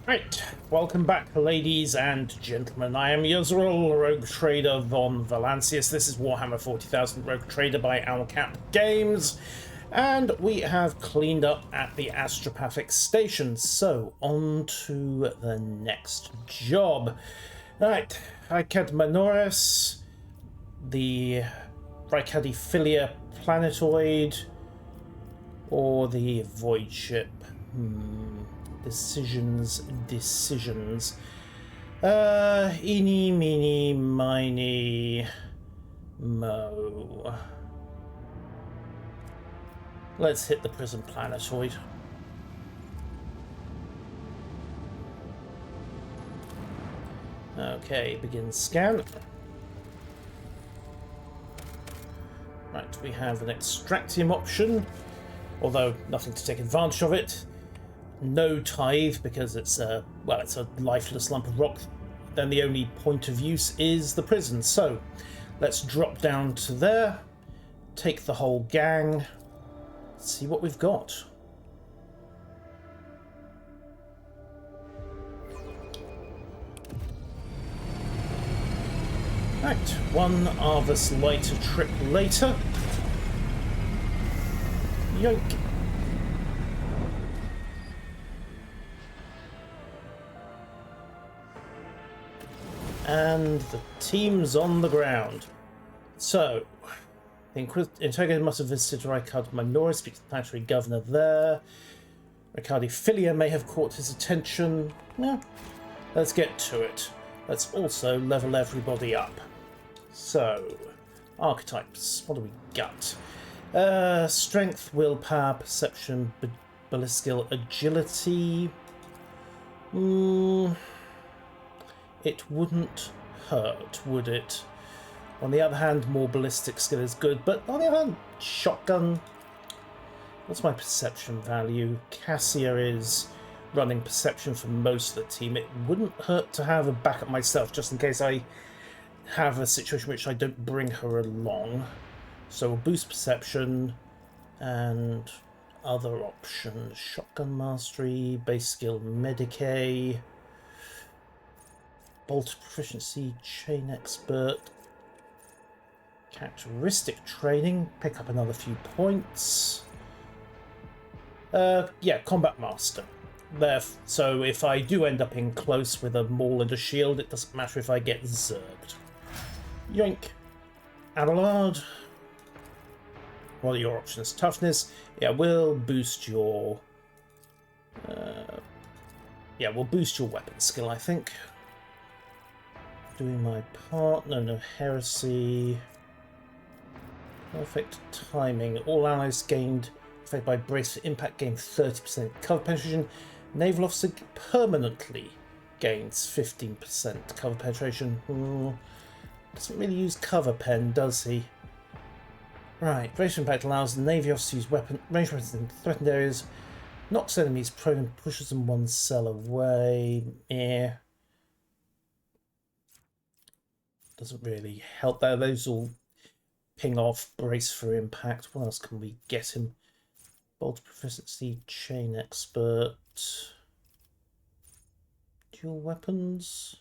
Right, welcome back, ladies and gentlemen. I am Yuzril, Rogue Trader von Valancius. This is Warhammer 40,000 Rogue Trader by Owlcap Games, and we have cleaned up at the Astropathic Station. So, on to the next job. Right, Rykadi Minoris, the Rykadi Philia planetoid, or the void ship. Decisions. Eeny, meeny, miny, mo. Let's hit the prison planetoid. Okay, begin scan. Right, we have an extractium option, although nothing to take advantage of it. No tithe, because it's a lifeless lump of rock. Then the only point of use is the prison. So let's drop down to there, take the whole gang, see what we've got. Right, one Arvus lighter trip later. Yoink. And the team's on the ground. So, the Interrogator must have visited Rykadi Minoris, speaks to the planetary governor there. Rykadi Philia may have caught his attention. Yeah, let's get to it. Let's also level everybody up. So, archetypes. What do we got? Strength, willpower, perception, ballistic skill, agility. It wouldn't hurt, would it? On the other hand, more ballistic skill is good, but on the other hand, shotgun. What's my perception value? Cassia is running perception for most of the team. It wouldn't hurt to have a backup myself, just in case I have a situation in which I don't bring her along. So we'll boost perception and other options. Shotgun mastery, base skill medicae. Bolt proficiency, chain expert, characteristic training, pick up another few points. Yeah, combat master. There, so if I do end up in close with a maul and a shield, it doesn't matter if I get zerged. Yoink. Abelard. What are your options? Toughness. Yeah, we'll boost your. Yeah, we'll boost your weapon skill, I think. Doing my part. No heresy. Perfect timing. All allies gained affected by brace for impact gain 30% cover penetration. Naval officer permanently gains 15% cover penetration. Doesn't really use cover pen, does he? Right. Brace for impact allows the Navy officer to use range weapons in threatened areas. Knocks enemies prone and pushes them one cell away. Doesn't really help there. Those all ping off. Brace for impact. What else can we get him? Bolt proficiency, chain expert. Dual weapons.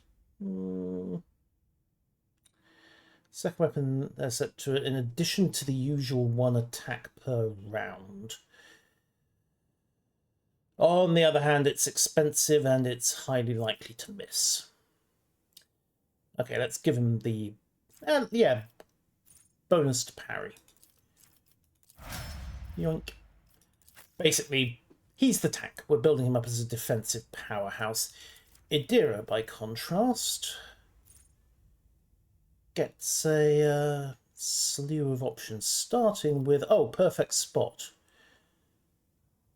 Second weapon set to in addition to the usual one attack per round. On the other hand, it's expensive and it's highly likely to miss. Okay, let's give him the, bonus to parry. Yoink. Basically, he's the tank. We're building him up as a defensive powerhouse. Idira, by contrast, gets a slew of options, starting with, perfect spot.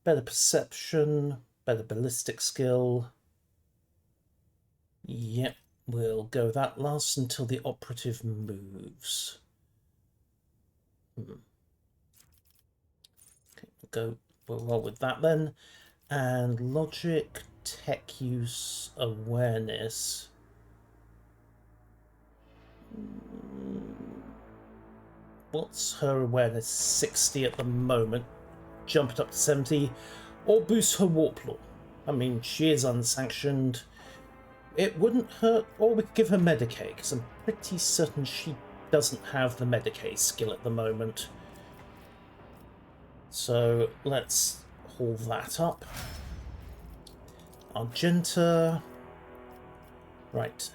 Better perception, better ballistic skill. Yep. We'll go that last until the operative moves. Okay, we'll roll with that then. And logic, tech use, awareness. What's her awareness? 60 at the moment. Jump it up to 70. Or boost her warp law. I mean, she is unsanctioned. It wouldn't hurt, or we could give her Medicae, because I'm pretty certain she doesn't have the Medicae skill at the moment. So let's haul that up. Argenta. Right.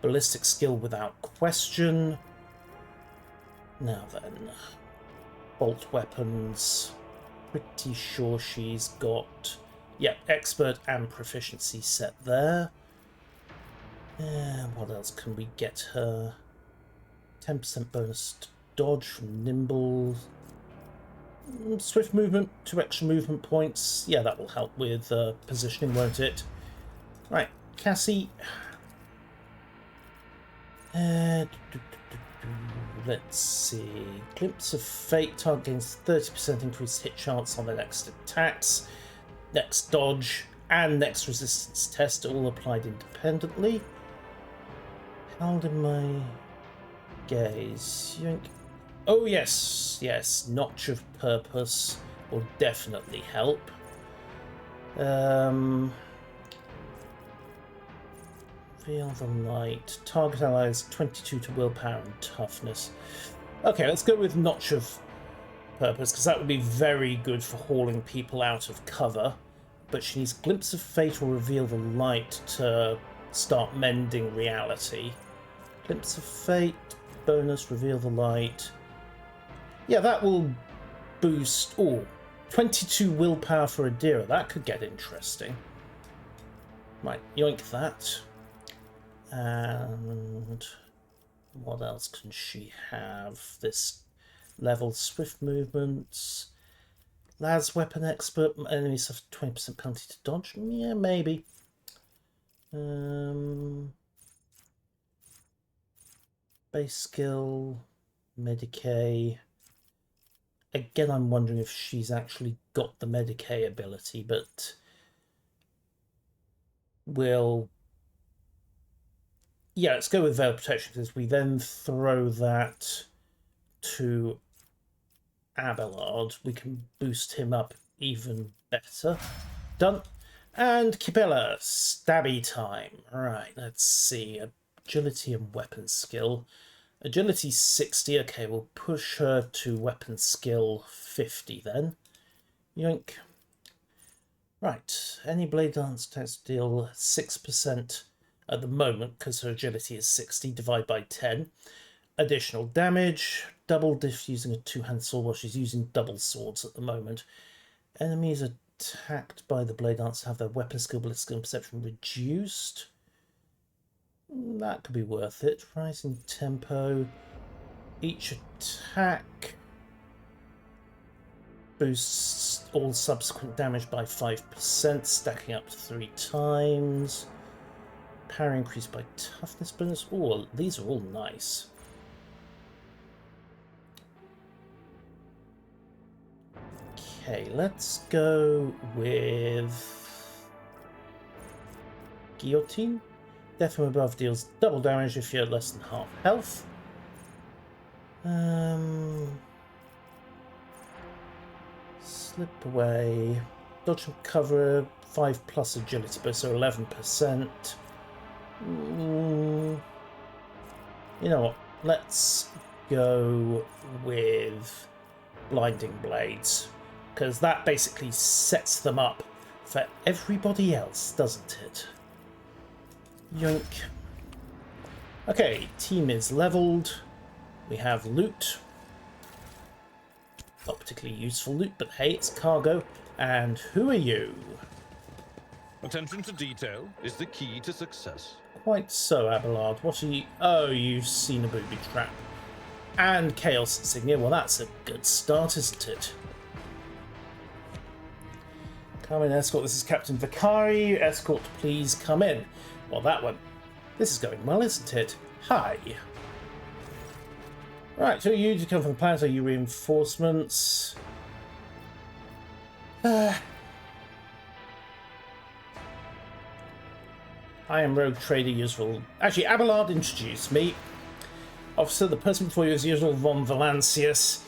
Ballistic skill without question. Now then. Bolt weapons. Pretty sure she's got... yeah, expert and proficiency set there. And what else can we get her? 10% bonus to dodge from nimble. Swift movement, 2 extra movement points. Yeah, that will help with positioning, won't it? Right, Cassie. Let's see. Glimpse of Fate. Target gains 30% increased hit chance on the next attacks, next dodge, and next resistance test, all applied independently. Held in my gaze. Yoink. Oh yes, yes. Notch of Purpose will definitely help. Feel the light. Target allies 22 to willpower and toughness. Okay, let's go with Notch of Purpose, because that would be very good for hauling people out of cover. But she needs Glimpse of Fate or Reveal the Light to start mending reality. Glimpse of Fate, bonus, Reveal the Light. Yeah, that will boost... oh, 22 willpower for Adira. That could get interesting. Right, yoink that. And what else can she have? This level, swift movements. Las weapon expert, enemies suffer 20% penalty to dodge. Yeah, maybe. Base skill, Medicae. Again, I'm wondering if she's actually got the Medicae ability, but we'll... yeah, let's go with Veil Protection, because we then throw that to Abelard. We can boost him up even better. Done. And Kibella, stabby time. Right, let's see. Agility and weapon skill. Agility 60. Okay, we'll push her to weapon skill 50 then. Yoink. Right, any blade dance attacks deal 6% at the moment, because her agility is 60, divide by 10. Additional damage, double diff using a two-hand sword while she's using double swords at the moment. Enemies attacked by the blade dance have their weapon skill, ballistic skill, and perception reduced. That could be worth it. Rising tempo. Each attack boosts all subsequent damage by 5%, stacking up to 3 times. Power increased by toughness bonus. Oh, these are all nice. Okay, let's go with Guillotine. Death from above deals double damage if you're less than half health. Slip away. Dodge and cover, 5+ agility, but so 11%. You know what? Let's go with Blinding Blades, because that basically sets them up for everybody else, doesn't it? Yoink. Okay, team is leveled. We have loot. Not particularly useful loot, but hey, it's cargo. And who are you? Attention to detail is the key to success. Quite so, Abelard. What are you... oh, you've seen a booby trap. And Chaos Insignia. Well, that's a good start, isn't it? Come in, escort. This is Captain Vicari. Escort, please come in. Well, that one. This is going well, isn't it? Hi. Right, so you to come from the planet. Are you reinforcements? I am Rogue Trader usual. Actually, Abelard introduced me. Officer, the person before you is usual von Valancius.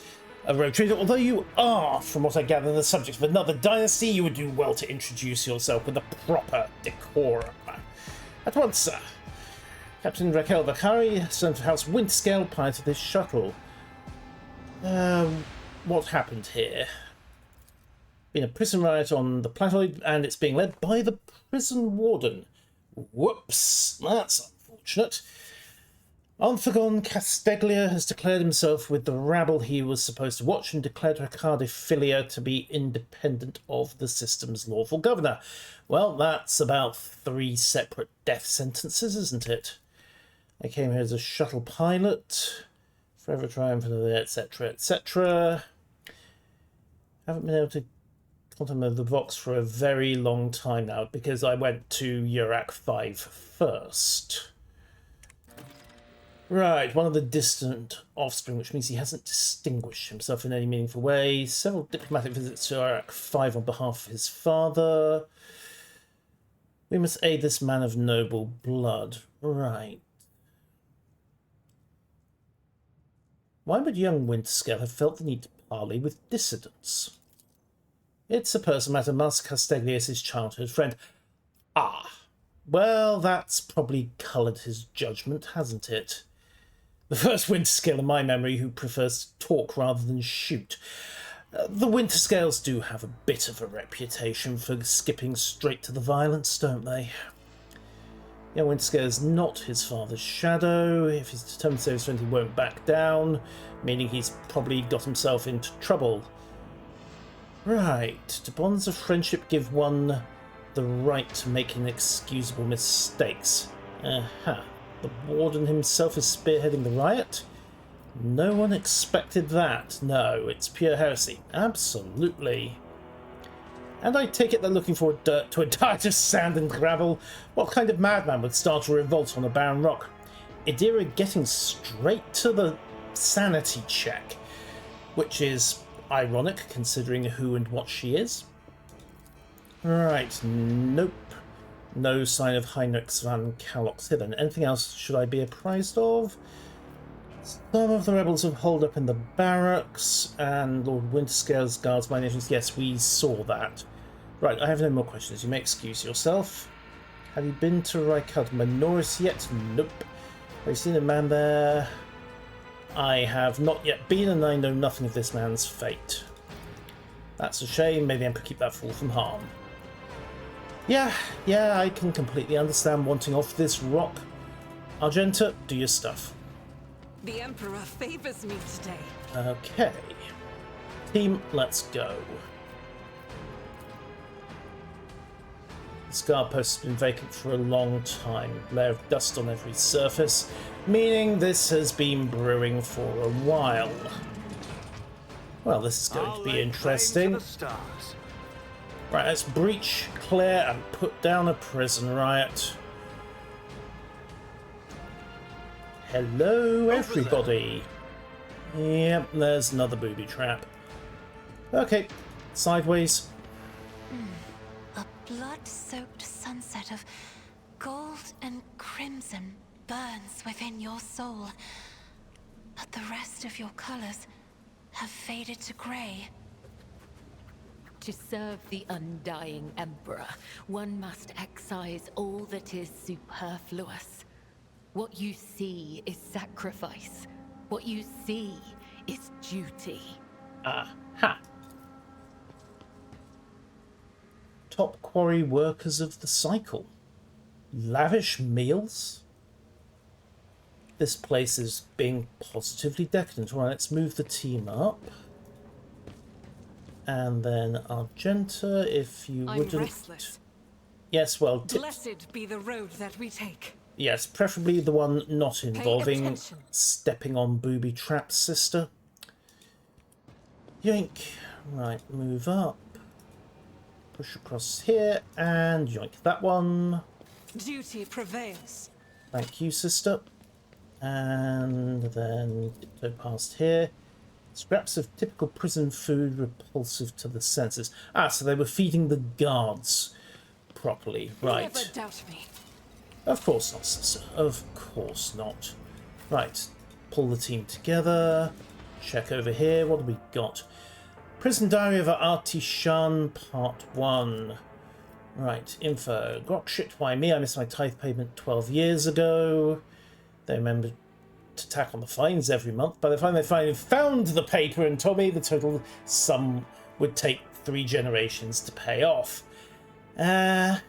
a rogue trader. Although you are, from what I gather, the subject of another dynasty, you would do well to introduce yourself with a proper decorum. At once, sir. Captain Rykadi, son of House Windscale, piloted this shuttle. What happened here? Been a prison riot on the planetoid, and it's being led by the prison warden. Whoops, that's unfortunate. Anthragon Casteglia has declared himself with the rabble he was supposed to watch and declared Rykadi Philia to be independent of the system's lawful governor. Well, that's about 3 separate death sentences, isn't it? I came here as a shuttle pilot, forever triumphant, etc., etc. Haven't been able to contact the Vox for a very long time now because I went to Urak 5 first. Right, one of the distant offspring, which means he hasn't distinguished himself in any meaningful way. Several diplomatic visits to Urak 5 on behalf of his father. We must aid this man of noble blood. Right. Why would young Winterscale have felt the need to parley with dissidents? It's a personal matter. Master Casteglia is his childhood friend. Ah, well, that's probably coloured his judgment, hasn't it? The first Winterscale in my memory who prefers to talk rather than shoot. The Winterscales do have a bit of a reputation for skipping straight to the violence, don't they? Young Winterscale is not his father's shadow. If he's determined to save his friend, he won't back down, meaning he's probably got himself into trouble. Right, do bonds of friendship give one the right to make inexcusable mistakes? Aha. The warden himself is spearheading the riot? No one expected that. No, it's pure heresy. Absolutely. And I take it they're looking for to a diet of sand and gravel. What kind of madman would start a revolt on a barren rock? Idira getting straight to the sanity check, which is ironic considering who and what she is. Right, nope. No sign of Heinrich von Calox hidden. Anything else should I be apprised of? Some of the rebels have holed up in the barracks, and Lord Winterscale's guards by nations. Yes, we saw that. Right, I have no more questions. You may excuse yourself. Have you been to Rykadi Minoris yet? Nope. Have you seen a man there? I have not yet been, and I know nothing of this man's fate. That's a shame. Maybe the Emperor keep that fool from harm. Yeah, I can completely understand wanting off this rock. Argenta, do your stuff. The Emperor favors me today. Okay. Team, let's go. This guard post has been vacant for a long time. Layer of dust on every surface, meaning this has been brewing for a while. Well, this is going to be interesting. Right, let's breach, clear, and put down a prison riot. Hello, everybody. Yep, there's another booby trap. Okay, sideways. A blood-soaked sunset of gold and crimson burns within your soul, but the rest of your colors have faded to grey. To serve the undying Emperor, one must excise all that is superfluous. What you see is sacrifice. What you see is duty. Aha. Top quarry workers of the cycle. Lavish meals? This place is being positively decadent. Right, let's move the team up. And then Argenta, if you wouldn't... Restless. Yes, well... Blessed be the road that we take. Yes, preferably the one not involving attention. stepping on booby traps, sister. Yoink. Right, move up. Push across here, and yoink that one. Duty prevails. Thank you, sister. And then tiptoe past here. Scraps of typical prison food repulsive to the senses. Ah, so they were feeding the guards properly. Right. Never doubt me. Of course not, sister. Of course not. Right. Pull the team together. check over here. What have we got? Prison Diary of Artisan, Part 1. Right, info. Got shit, why me? I missed my tithe payment 12 years ago. They remembered to tack on the fines every month. By the time they finally found the paper and told me the total sum would take 3 generations to pay off. Yeah,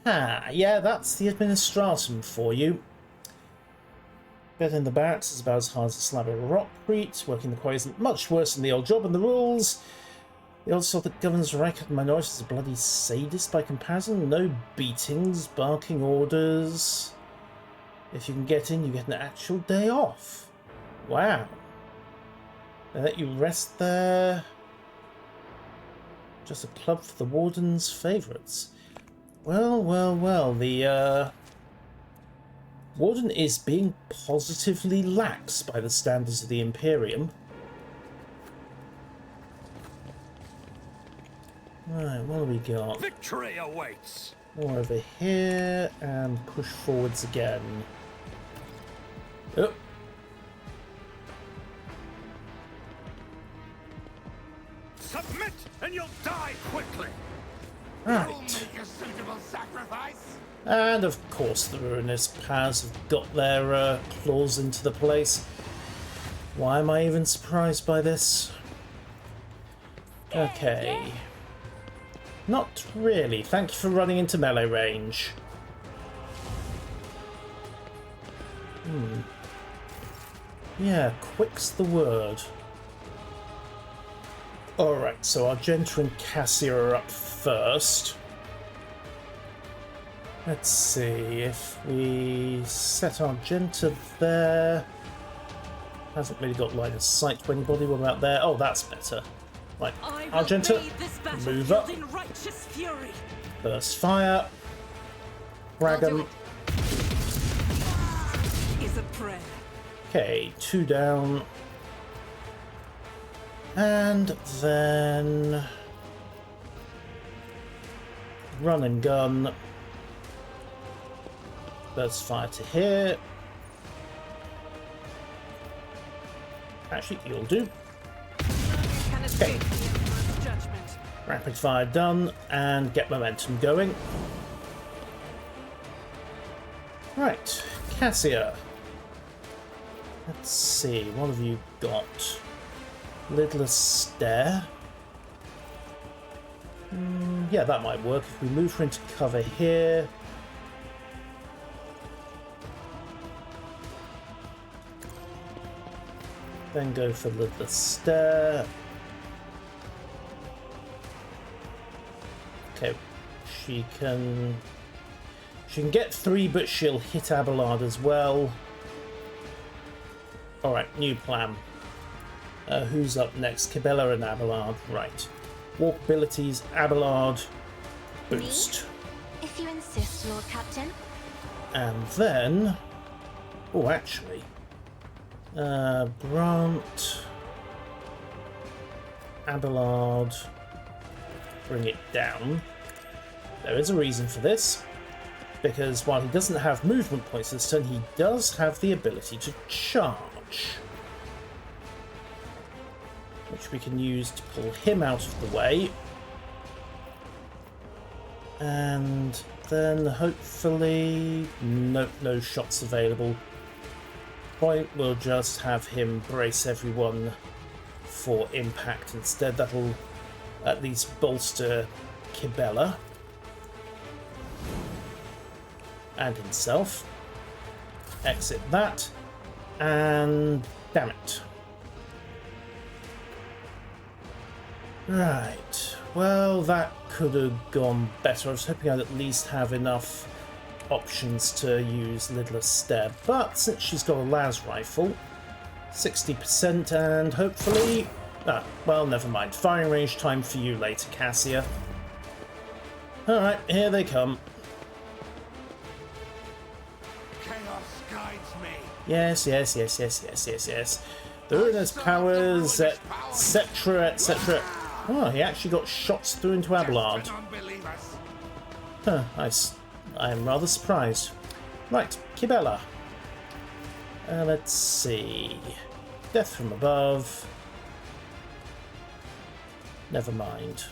that's the administratum for you. Bed in the barracks is about as hard as a slab of rockcrete. Working the quarry isn't much worse than the old job, and the rules. The old sort that governs Rykadi minorities is a bloody sadist by comparison. No beatings, barking orders. If you can get in, you get an actual day off. Wow. They let you rest there. Just a club for the warden's favourites. Well, the warden is being positively lax by the standards of the Imperium. Right, what have we got? Victory awaits! More over here, and push forwards again. Oh. Submit, and you'll die quickly! Right. Make a suitable sacrifice! And of course the ruinous powers have got their claws into the place. Why am I even surprised by this? Okay. Not really. Thank you for running into melee range. Yeah, quick's the word. Alright, so Argenta and Cassia are up first. Let's see, if we set Argenta there... Hasn't really got line of sight to anybody. What about there? Oh, that's better. Right, Argenta, move up. Burst fire. Dragon. Is a prayer. Okay, 2 down. And then... run and gun. Burst fire to here. Actually, you'll do. Okay. Rapid fire done, and get momentum going. Right, Cassia. Let's see, what have you got? Lidless Stare. Yeah, that might work. If we move her into cover here. Then go for Lidless Stare. Okay, she can get 3, but she'll hit Abelard as well. Alright, new plan. Who's up next? Cabela and Abelard. Right. Warp abilities, Abelard, boost. Me? If you insist, Lord Captain. And then... oh, actually... Brant... Abelard... bring it down. There is a reason for this, because while he doesn't have movement points this turn, he does have the ability to charge, which we can use to pull him out of the way, and then hopefully no shots available. Point, we'll just have him brace everyone for impact instead. That'll at least bolster Cabela and himself. Exit that, and damn it. Right, well, that could have gone better. I was hoping I'd at least have enough options to use Lidless Stare, but since she's got a las rifle, 60%, and hopefully... well, never mind. Firing range time for you later, Cassia. Alright, here they come. Chaos guides me. Yes. The ruinous powers, etc., etc. Oh, he actually got shots through into Abelard. Huh, I am rather surprised. Right, Cabela. Let's see. Death from above. Never mind.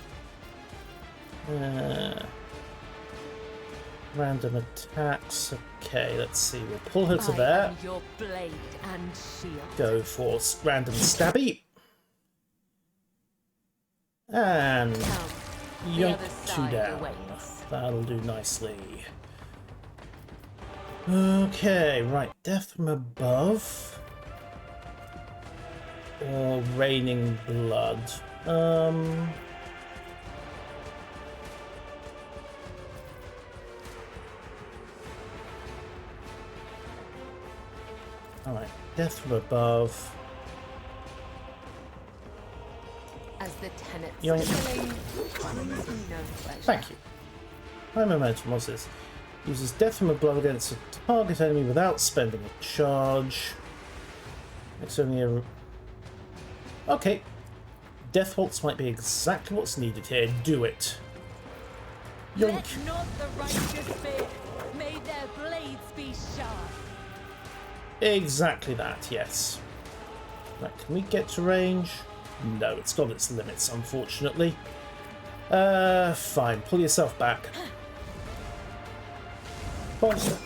Random attacks. Okay, let's see. We'll pull her to there. am your blade and shield. Go for random stabby. And Come, the yoink other 2 side down. awaits. That'll do nicely. Okay, right. Death from above. Or raining blood. Alright, death from above. As the tenets Yoink. killing brings no pleasure. Thank you. High momentum, what's this? Uses death from above against a target enemy without spending a charge. It's only a... Okay. Death bolts might be exactly what's needed here. Do it. Yoink. Let not the righteous fear. May their blades be sharp. Exactly that, yes. Right, can we get to range? No, it's got its limits, unfortunately. Fine. Pull yourself back. Bonk.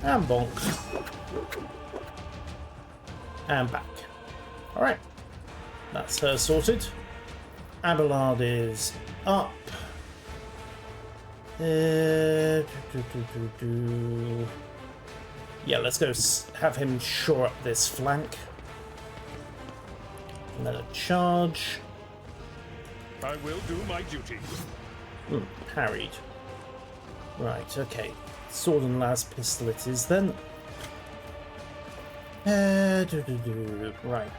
And bonk. And back. Alright. That's her sorted. Abelard is up. Yeah, let's go have him shore up this flank. And then a charge. I will do my duty. Parried. Right, okay. Sword and last pistol it is then. Right.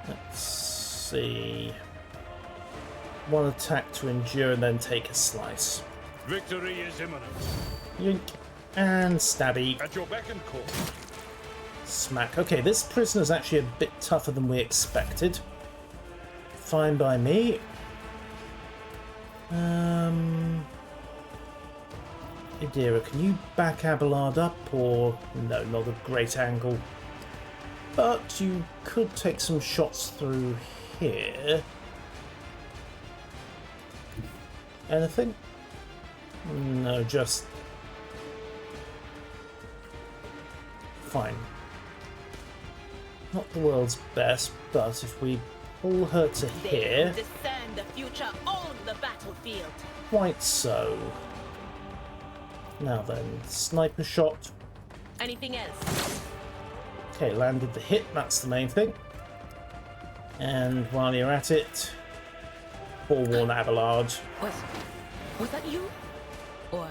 Let's see. One attack to endure and then take a slice. Victory is imminent. Yoink. And stabby. At your beck and call. Smack. Okay, this prisoner's actually a bit tougher than we expected. Fine by me. Idira, can you back Abelard up? Or... no, not a great angle. But you could take some shots through here. Anything? No, just... fine. Not the world's best, but if we pull her to here... discern the future on the battlefield. Quite so. Now then, sniper shot. Anything else? Okay, landed the hit, that's the main thing. And while you're at it, forewarn Abelard. Was that you? Or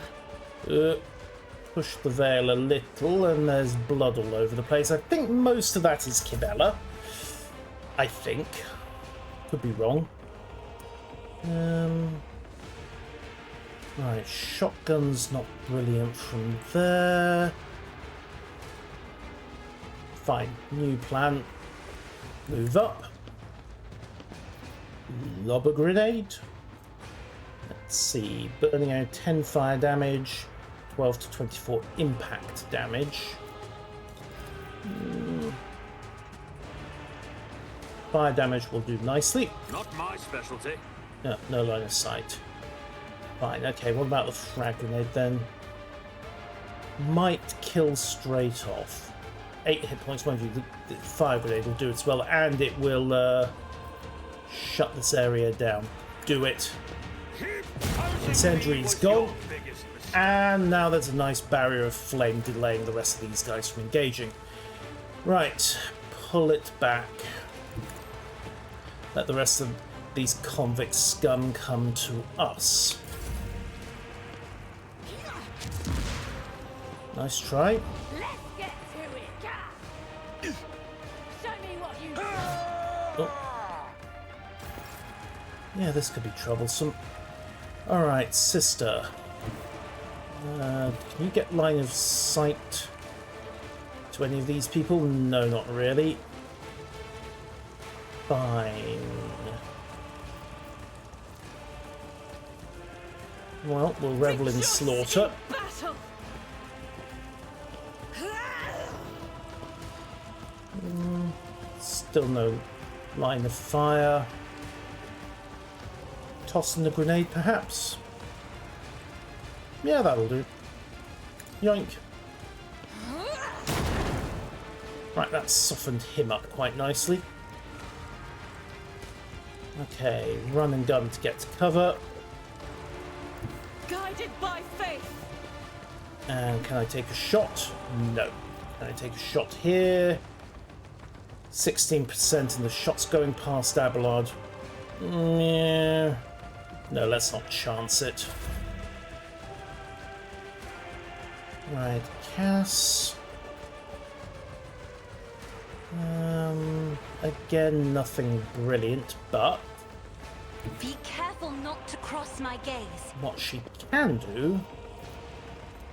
Push the veil a little, and there's blood all over the place. I think most of that is Kibella. I think. Could be wrong. Right, shotgun's not brilliant from there. Fine, new plan. Move up. Lob a grenade. Let's see, burning out 10 fire damage, 12 to 24 impact damage. Fire damage will do nicely. Not my specialty. No line of sight. Fine, okay, what about the frag grenade then? Might kill straight off. 8 hit points, mind you, the fire grenade will do its well, and it will shut this area down. Do it. Incendiary's gone. And now there's a nice barrier of flame delaying the rest of these guys from engaging. Right, pull it back. Let the rest of these convict scum come to us. Nice try. let's get to it. Show me what you Oh. Yeah, this could be troublesome. Alright, sister. Can you get line of sight to any of these people? No, not really. Fine. Well, we'll revel in slaughter. Battle. Still no Line of fire. Tossing the grenade, perhaps? Yeah, that'll do. Yoink. Right, that's softened him up quite nicely. Okay, run and gun to get to cover. Guided by faith. And can I take a shot? No. Can I take a shot here? 16% and the shot's going past Abelard. Yeah. No, let's not chance it. Right, Cass. Again, nothing brilliant, but Be careful not to cross my gaze. what she can do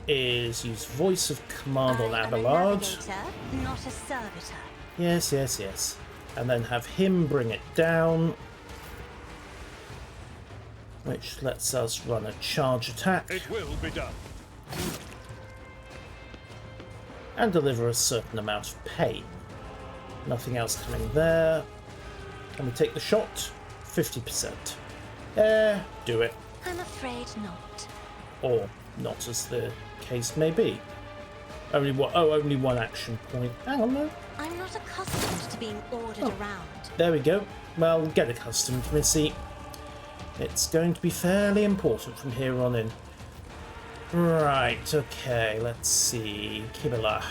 is use voice of command on I am a Abelard. navigator, not a servitor. Yes, yes, yes. And then have him bring it down, which lets us run a charge attack It will be done. and deliver a certain amount of pain. Nothing else coming there. Can we take the shot? 50%. Do it. I'm afraid not. Or not, as the case may be. Only one, only one action point. Hang on, no. I'm not accustomed to being ordered around. There we go. Well, get accustomed, Missy. It's going to be fairly important from here on in. Right, okay, let's see. Kibala.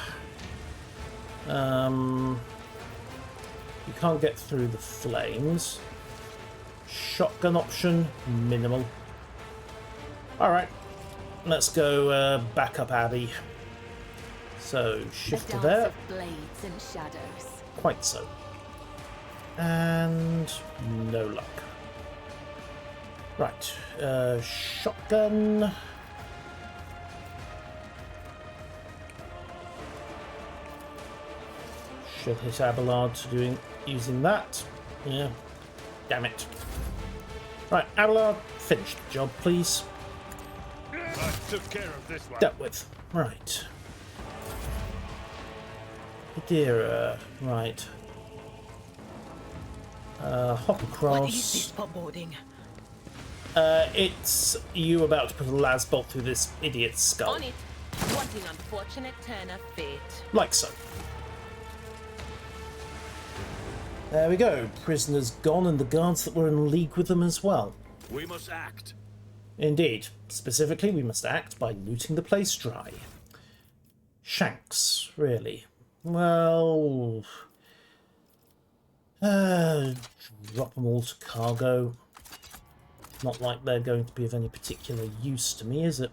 You can't get through the flames. Shotgun option, minimal. Alright, let's go back up Abby. So, shift to there. Of blades and shadows. Quite so. And no luck. Right, shotgun. Should hit Abelard using that. Yeah. Damn it. Right, Abelard, finish the job, please. I took care of this one. Dealt with. Right. Adira, right. Hop across. What is this foreboding? It's you about to put a las bolt through this idiot's skull. On it. What an unfortunate turn of fate. Like so. There we go. Prisoners gone and the guards that were in league with them as well. We must act. Indeed. Specifically, we must act by looting the place dry. Shanks, really. Well... drop them all to cargo. Not like they're going to be of any particular use to me, is it?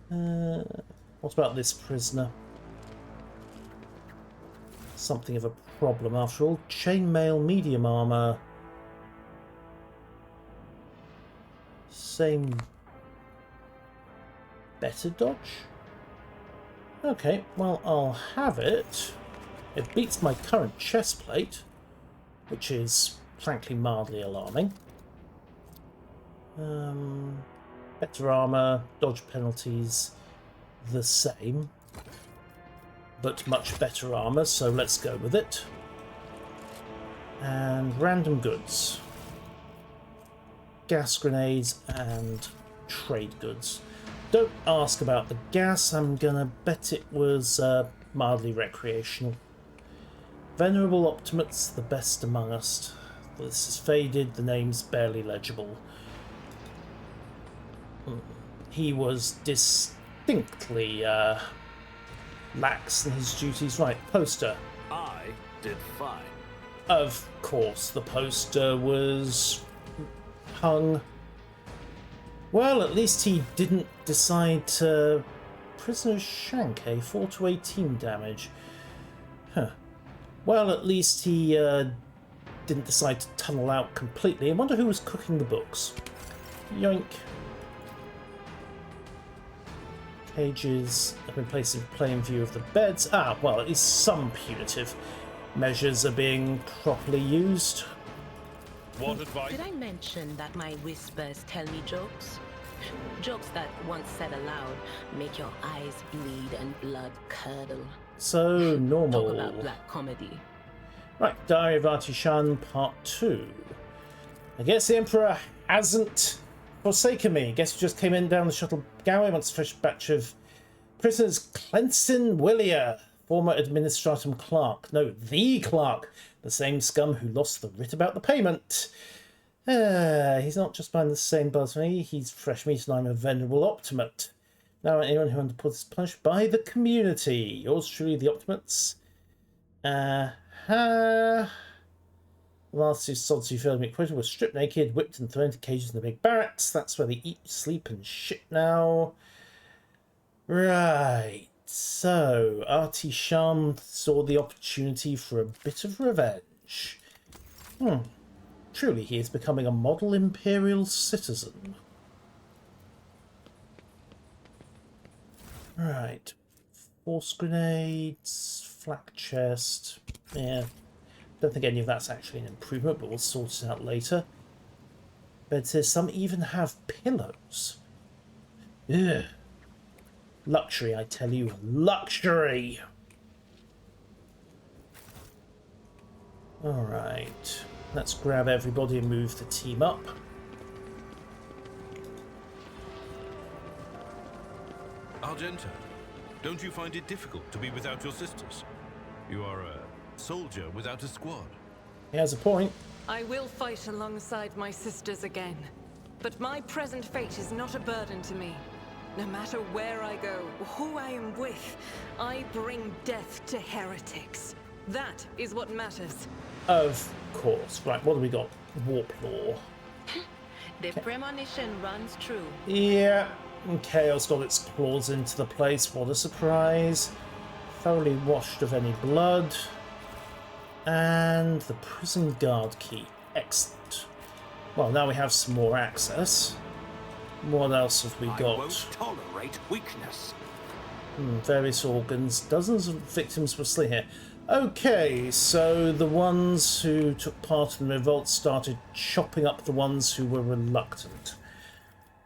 What about this prisoner? Something of a problem after all. Chainmail, medium armor. Same... better dodge? Okay, well, I'll have it. It beats my current chest plate, which is, frankly, mildly alarming. Better armor, dodge penalties, the same. But much better armor, so let's go with it. And random goods. Gas grenades and trade goods. Don't ask about the gas, I'm gonna bet it was mildly recreational. Venerable Optimates, the best among us. This is faded, the name's barely legible. He was distinctly lax in his duties. Right, poster. I did fine. Of course, the poster was hung. Well, at least he didn't decide to... Prisoner's shank, 4 to 18 damage. Huh. Well, at least he didn't decide to tunnel out completely. I wonder who was cooking the books. Yoink. Cages have been placed in plain view of the beds. Ah, well, at least some punitive measures are being properly used. What advice? Did I mention that my whispers tell me jokes? Jokes that, once said aloud, make your eyes bleed and blood curdle. So Talk normal. about black comedy. Right, Diary of Artishan Part 2. I guess the Emperor hasn't forsaken me. I guess he just came in down the shuttle galley once a fresh batch of prisoners. Clenson Willier, former Administratum Clerk. No, the Clerk. The same scum who lost the writ about the payment. He's not just behind the same bars as me. He's fresh meat and I'm a venerable Optimate. Now anyone who underput is punished by the community. Yours truly, the Optimates. The last two sods who failed me quoted were stripped naked, whipped and thrown to cages in the big barracks. That's where they eat, sleep and shit now. Right, so Artishan saw the opportunity for a bit of revenge. Truly, he is becoming a model imperial citizen. Right, force grenades, flak chest. Yeah, don't think any of that's actually an improvement, but we'll sort it out later. But some even have pillows. Ugh. Luxury, I tell you, luxury! Alright, let's grab everybody and move the team up. Argenta, don't you find it difficult to be without your sisters? You are a soldier without a squad. He has a point. I will fight alongside my sisters again. But my present fate is not a burden to me. No matter where I go, or who I am with, I bring death to heretics. That is what matters. Of course. Right, what do we got? Warp Law. The premonition runs true. Yeah, and Chaos got its claws into the place. What a surprise. Thoroughly washed of any blood. And the prison guard key. Excellent. Well, now we have some more access. What else have we got? I won't tolerate weakness. Various organs. Dozens of victims were slain here. Okay, so the ones who took part in the revolt started chopping up the ones who were reluctant.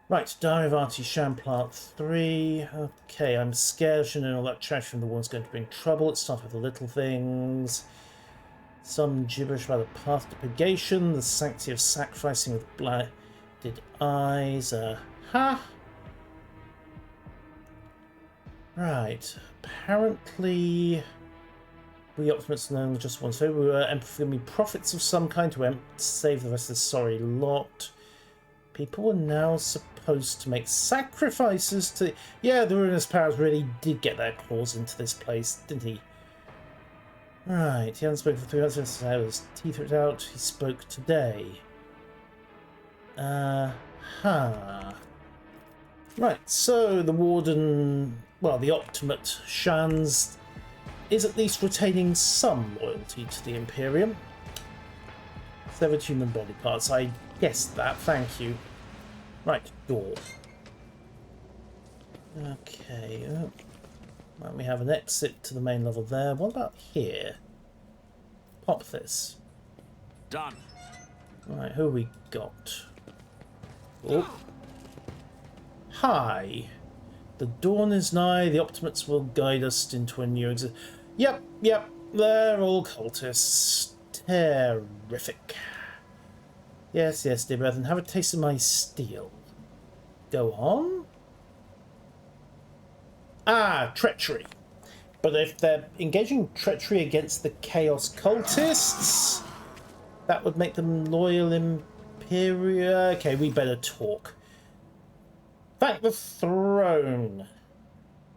Right, Diary of Artishan Part 3. Okay, I'm scared and all that trash from the one's going to bring trouble. Let's start with the little things. Some gibberish about the path to purgation, the sanctity of sacrificing with blinded eyes. Right, apparently we Optimates know just one favor. We were Emperor prophets of some kind to save the rest of this sorry lot. People are now supposed to make sacrifices to... Yeah, the ruinous powers really did get their claws into this place, didn't he? Right, he hadn't spoken for 3 months. His teeth ripped out. He spoke today. Right, so the warden, well, the Optimate Shans, is at least retaining some loyalty to the Imperium. Severed human body parts. I guessed that. Thank you. Right, door. Okay. Well, we have an exit to the main level there. What about here? Pop this. Done. Right, who we got? Oh. Hi. The dawn is nigh. The Optimates will guide us into a new exit. Yep. They're all cultists. Terrific. Yes, dear brethren. Have a taste of my steel. Go on. Treachery. But if they're engaging treachery against the Chaos Cultists, that would make them loyal Imperia. Okay, we better talk. Thank the throne.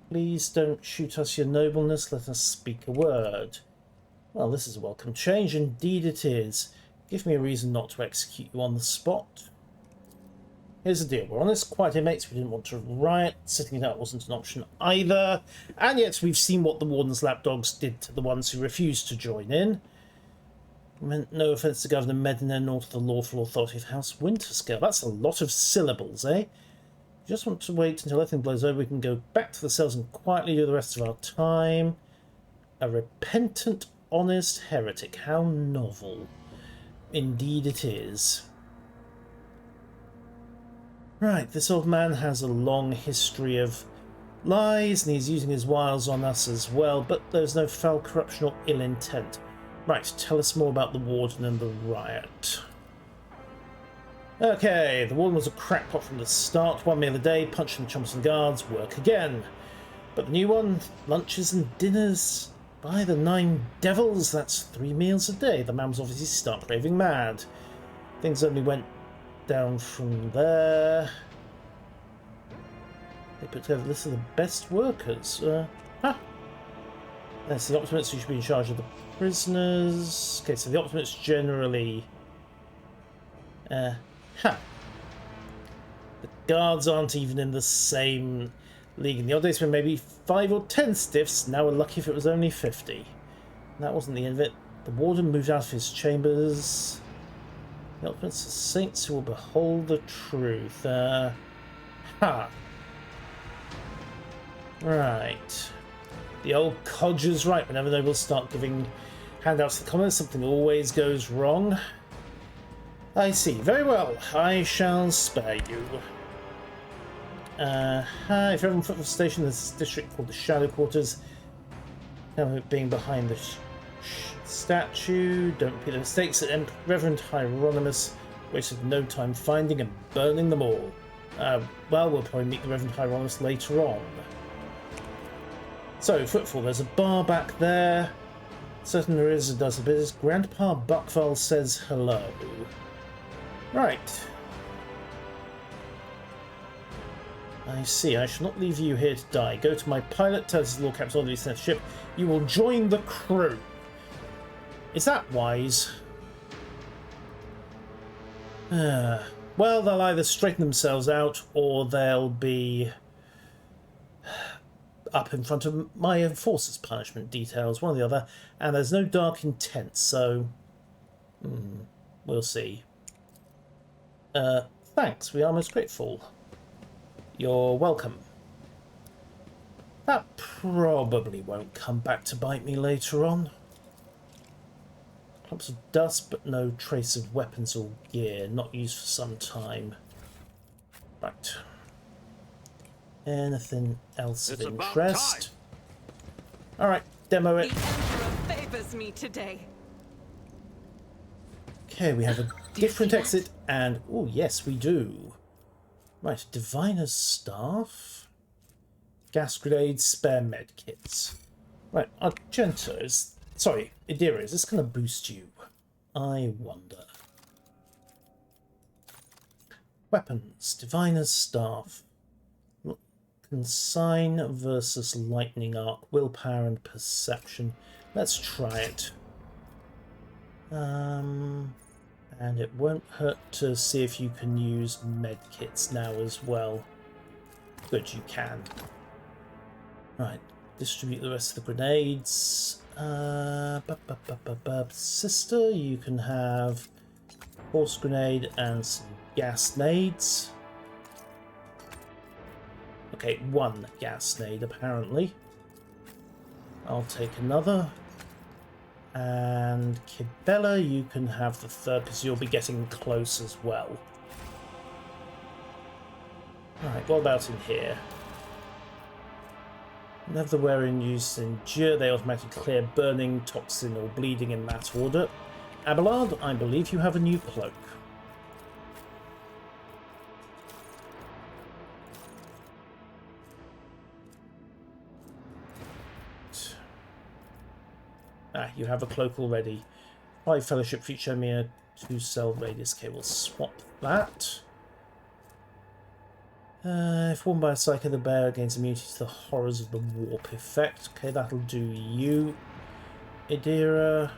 Please don't shoot us, your nobleness. Let us speak a word. Well, this is a welcome change. Indeed it is. Give me a reason not to execute you on the spot. Here's the deal. We're honest, quiet inmates. We didn't want to riot. Sitting it out wasn't an option either. And yet we've seen what the Warden's lapdogs did to the ones who refused to join in. Meant no offence to Governor Medina nor to the lawful authority of House Winterscale. That's a lot of syllables, eh? Just want to wait until everything blows over. We can go back to the cells and quietly do the rest of our time. A repentant, honest heretic. How novel. Indeed it is. Right, this old man has a long history of lies, and he's using his wiles on us as well, but there's no foul corruption or ill intent. Right, tell us more about the warden and the riot. Okay, the warden was a crackpot from the start. One meal a day, punching the chumps and guards, work again. But the new one, lunches and dinners. By the 9 devils, that's 3 meals a day. The man was obviously stark raving mad. Things only went down from there. They put together a list of the best workers. That's the Optimates who should be in charge of the prisoners. Okay, so the Optimates generally... The guards aren't even in the same league. In the old days when maybe 5 or 10 stiffs, now we're lucky if it was only 50. And that wasn't the end of it. The warden moved out of his chambers. The Ultimates are saints who will behold the truth. Right. The old codger's right. Whenever nobles start giving handouts to the commoners, something always goes wrong. I see. Very well. I shall spare you. If you're on foot station, there's this district called the Shadow Quarters. Now it being behind the statue. Don't repeat the mistakes that Reverend Hieronymus wasted no time finding and burning them all. Well, we'll probably meet the Reverend Hieronymus later on. So, footfall. There's a bar back there. Certain there is a does a business. Grandpa Buckval says hello. Right. I see. I shall not leave you here to die. Go to my pilot, tell us the Lord Captain already sent a ship. You will join the crew. Is that wise? Well, they'll either straighten themselves out or they'll be up in front of my enforcer's punishment details, one or the other, and there's no dark intent, so we'll see. Thanks, we are most grateful. You're welcome. That probably won't come back to bite me later on. Clumps of dust, but no trace of weapons or gear. Not used for some time. Right. Anything else of interest? Alright, demo it. The Emperor favors me today. Okay, we have a different exit, and... oh, yes, we do. Right, Diviner's Staff. Gas grenades, spare medkits. Right, Argenta is... sorry, Idira, is this going to boost you? I wonder. Weapons, Diviner's Staff. Consign versus Lightning Arc, Willpower and Perception. Let's try it. And it won't hurt to see if you can use medkits now as well. Good, you can. Right, distribute the rest of the grenades. Sister, you can have horse grenade and some gas nades. Okay, 1 gas nade apparently. I'll take another. And Kibella, you can have the 3rd because you'll be getting close as well. Alright, what about in here? Never wear in use endure, they automatically clear burning, toxin or bleeding in that order. Abelard, I believe you have a new cloak. You have a cloak already. 5 fellowship for each enemy, a 2 cell radius. Okay, we'll swap that. If worn by a Psycho, the bearer gains immunity to the horrors of the warp effect. Okay, that'll do you. Idira.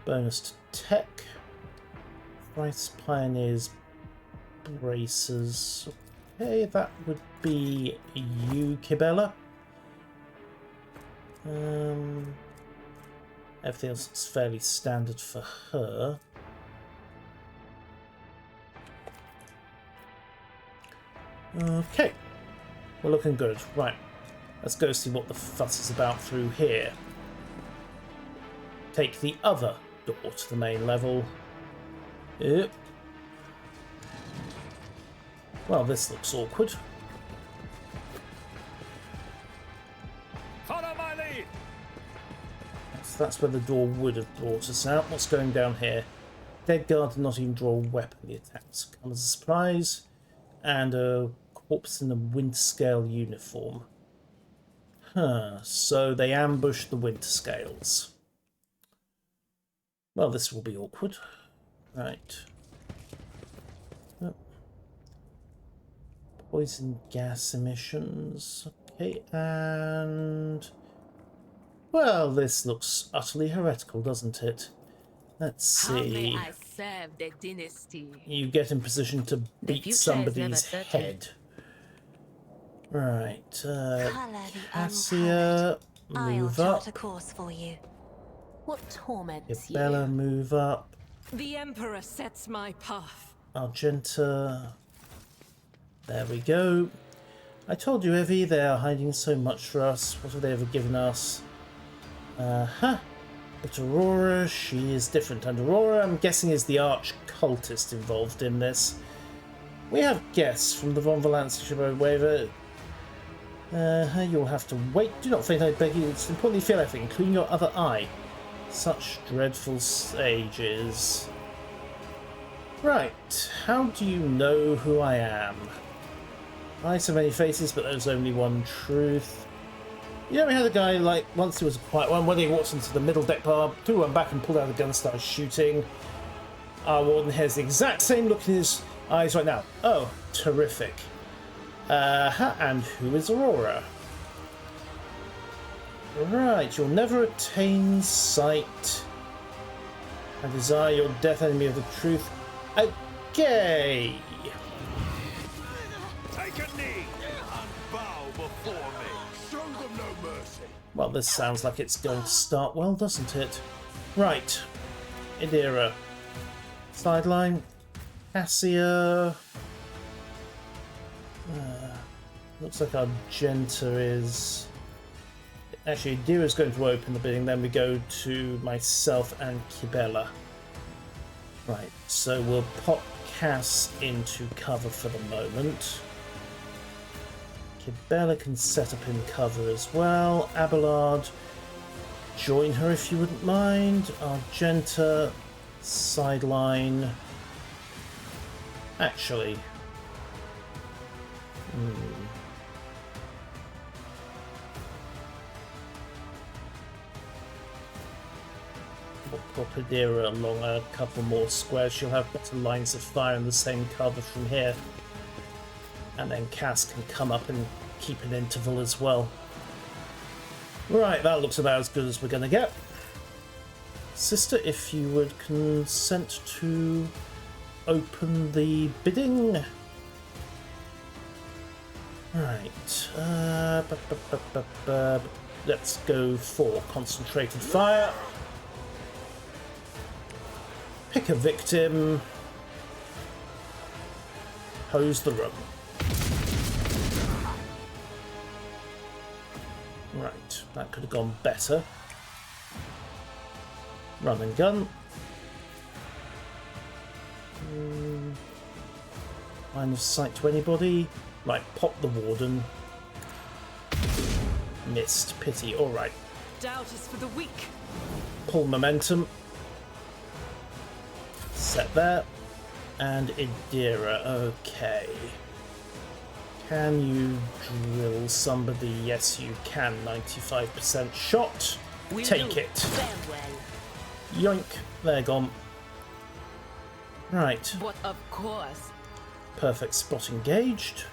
Bonus to tech. Thrice Pioneers Bracers. Okay, that would be you, Kibella. Everything else looks fairly standard for her. Okay, we're looking good. Right, let's go see what the fuss is about through here. Take the other door to the main level. Yep. Well, this looks awkward. So that's where the door would have brought us out. What's going down here? Dead guard did not even draw a weapon. The attacks come as a surprise. And a corpse in a Winterscale uniform. Huh. So they ambushed the Winterscales. Well, this will be awkward. Right. Oh. Poison gas emissions. Okay, and... well, this looks utterly heretical, doesn't it? Let's see. How may I serve the dynasty? You get in position to beat somebody's head. Right. Cassia, move I'll up. chart a course for you. What torments you? Bella, move up. The Emperor sets my path. Argenta. There we go. I told you, Evie, they are hiding so much for us. What have they ever given us? But Aurora, she is different. And Aurora, I'm guessing, is the arch-cultist involved in this. We have guests from the Von Valancia waiver. You'll have to wait. Do not faint, I beg you. It's importantly feel everything, including your other eye. Such dreadful sages. Right, how do you know who I am? I so many faces, but there's only one truth. You know, we had a guy, like, once he was a quiet one, when he walked into the middle deck bar, threw one back and pulled out the gun and started shooting. Our warden has the exact same look in his eyes right now. Oh, terrific. And who is Aurora? Right, you'll never attain sight. I desire your death, enemy of the truth. Okay. Take a knee and bow before me. Show them no mercy. Well, this sounds like it's going to start well, doesn't it? Right. Idira. Sideline. Cassia. Looks like Argenta is... actually, Idira's going to open the bidding, then we go to myself and Kibella. Right, so we'll pop Cass into cover for the moment. Kibella can set up in cover as well. Abelard, join her if you wouldn't mind. Argenta, sideline. Actually... We'll pop Idira along a couple more squares. She'll have better lines of fire and the same cover from here. And then Cass can come up and keep an interval as well. Right, that looks about as good as we're going to get. Sister, if you would consent to open the bidding. Right. Let's go for concentrated fire. Pick a victim. Hose the room. Right, that could have gone better. Run and gun. Line of sight to anybody. Right, pop the warden. Missed. Pity. Alright. Doubt is for the weak. Pull momentum. Set there. And Idira. Okay. Can you drill somebody? Yes, you can. 95% shot. Take it. Yoink. They're gone. Right. But of course. Perfect spot engaged.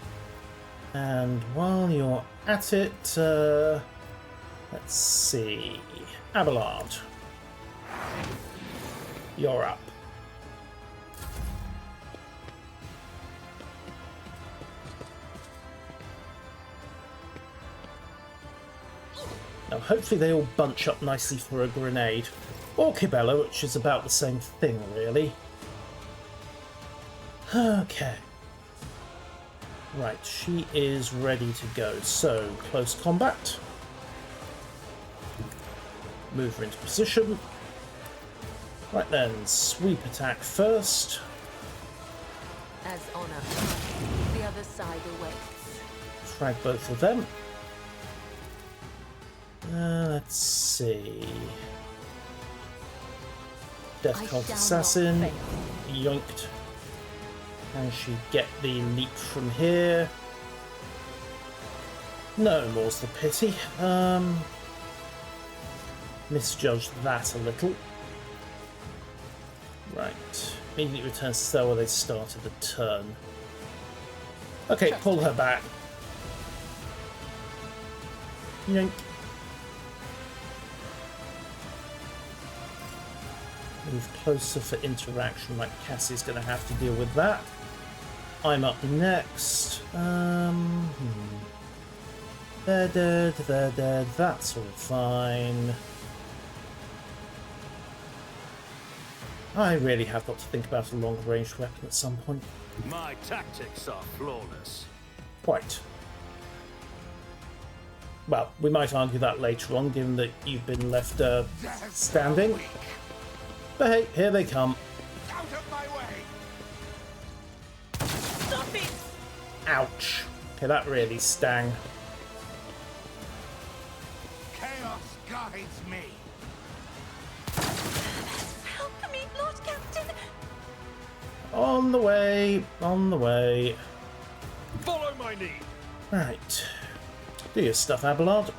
And while you're at it, let's see. Abelard. You're up. Now hopefully they all bunch up nicely for a grenade. Or Kibella, which is about the same thing, really. Okay. Right, she is ready to go. So, close combat. Move her into position. Right then, sweep attack first. As honor, the other side awaits. Frag both of them. Let's see. Death Cult Assassin. Yoinked. Can she get the leap from here? No, more's the pity. Misjudged that a little. Right. Immediately returns to there where they started the turn. Okay, pull her back. Yoink. Move closer for interaction, like Cassie's going to have to deal with that. I'm up next. They're dead, that's all fine. I really have got to think about a long-range weapon at some point. My tactics are flawless. Quite. Well, we might argue that later on, given that you've been left standing. But hey, here they come. Out of my way! Stop it! Ouch. Okay, that really stung. Chaos guides me. Help me, Lord Captain! On the way, on the way. Follow my lead. Right. Do your stuff, Abelard.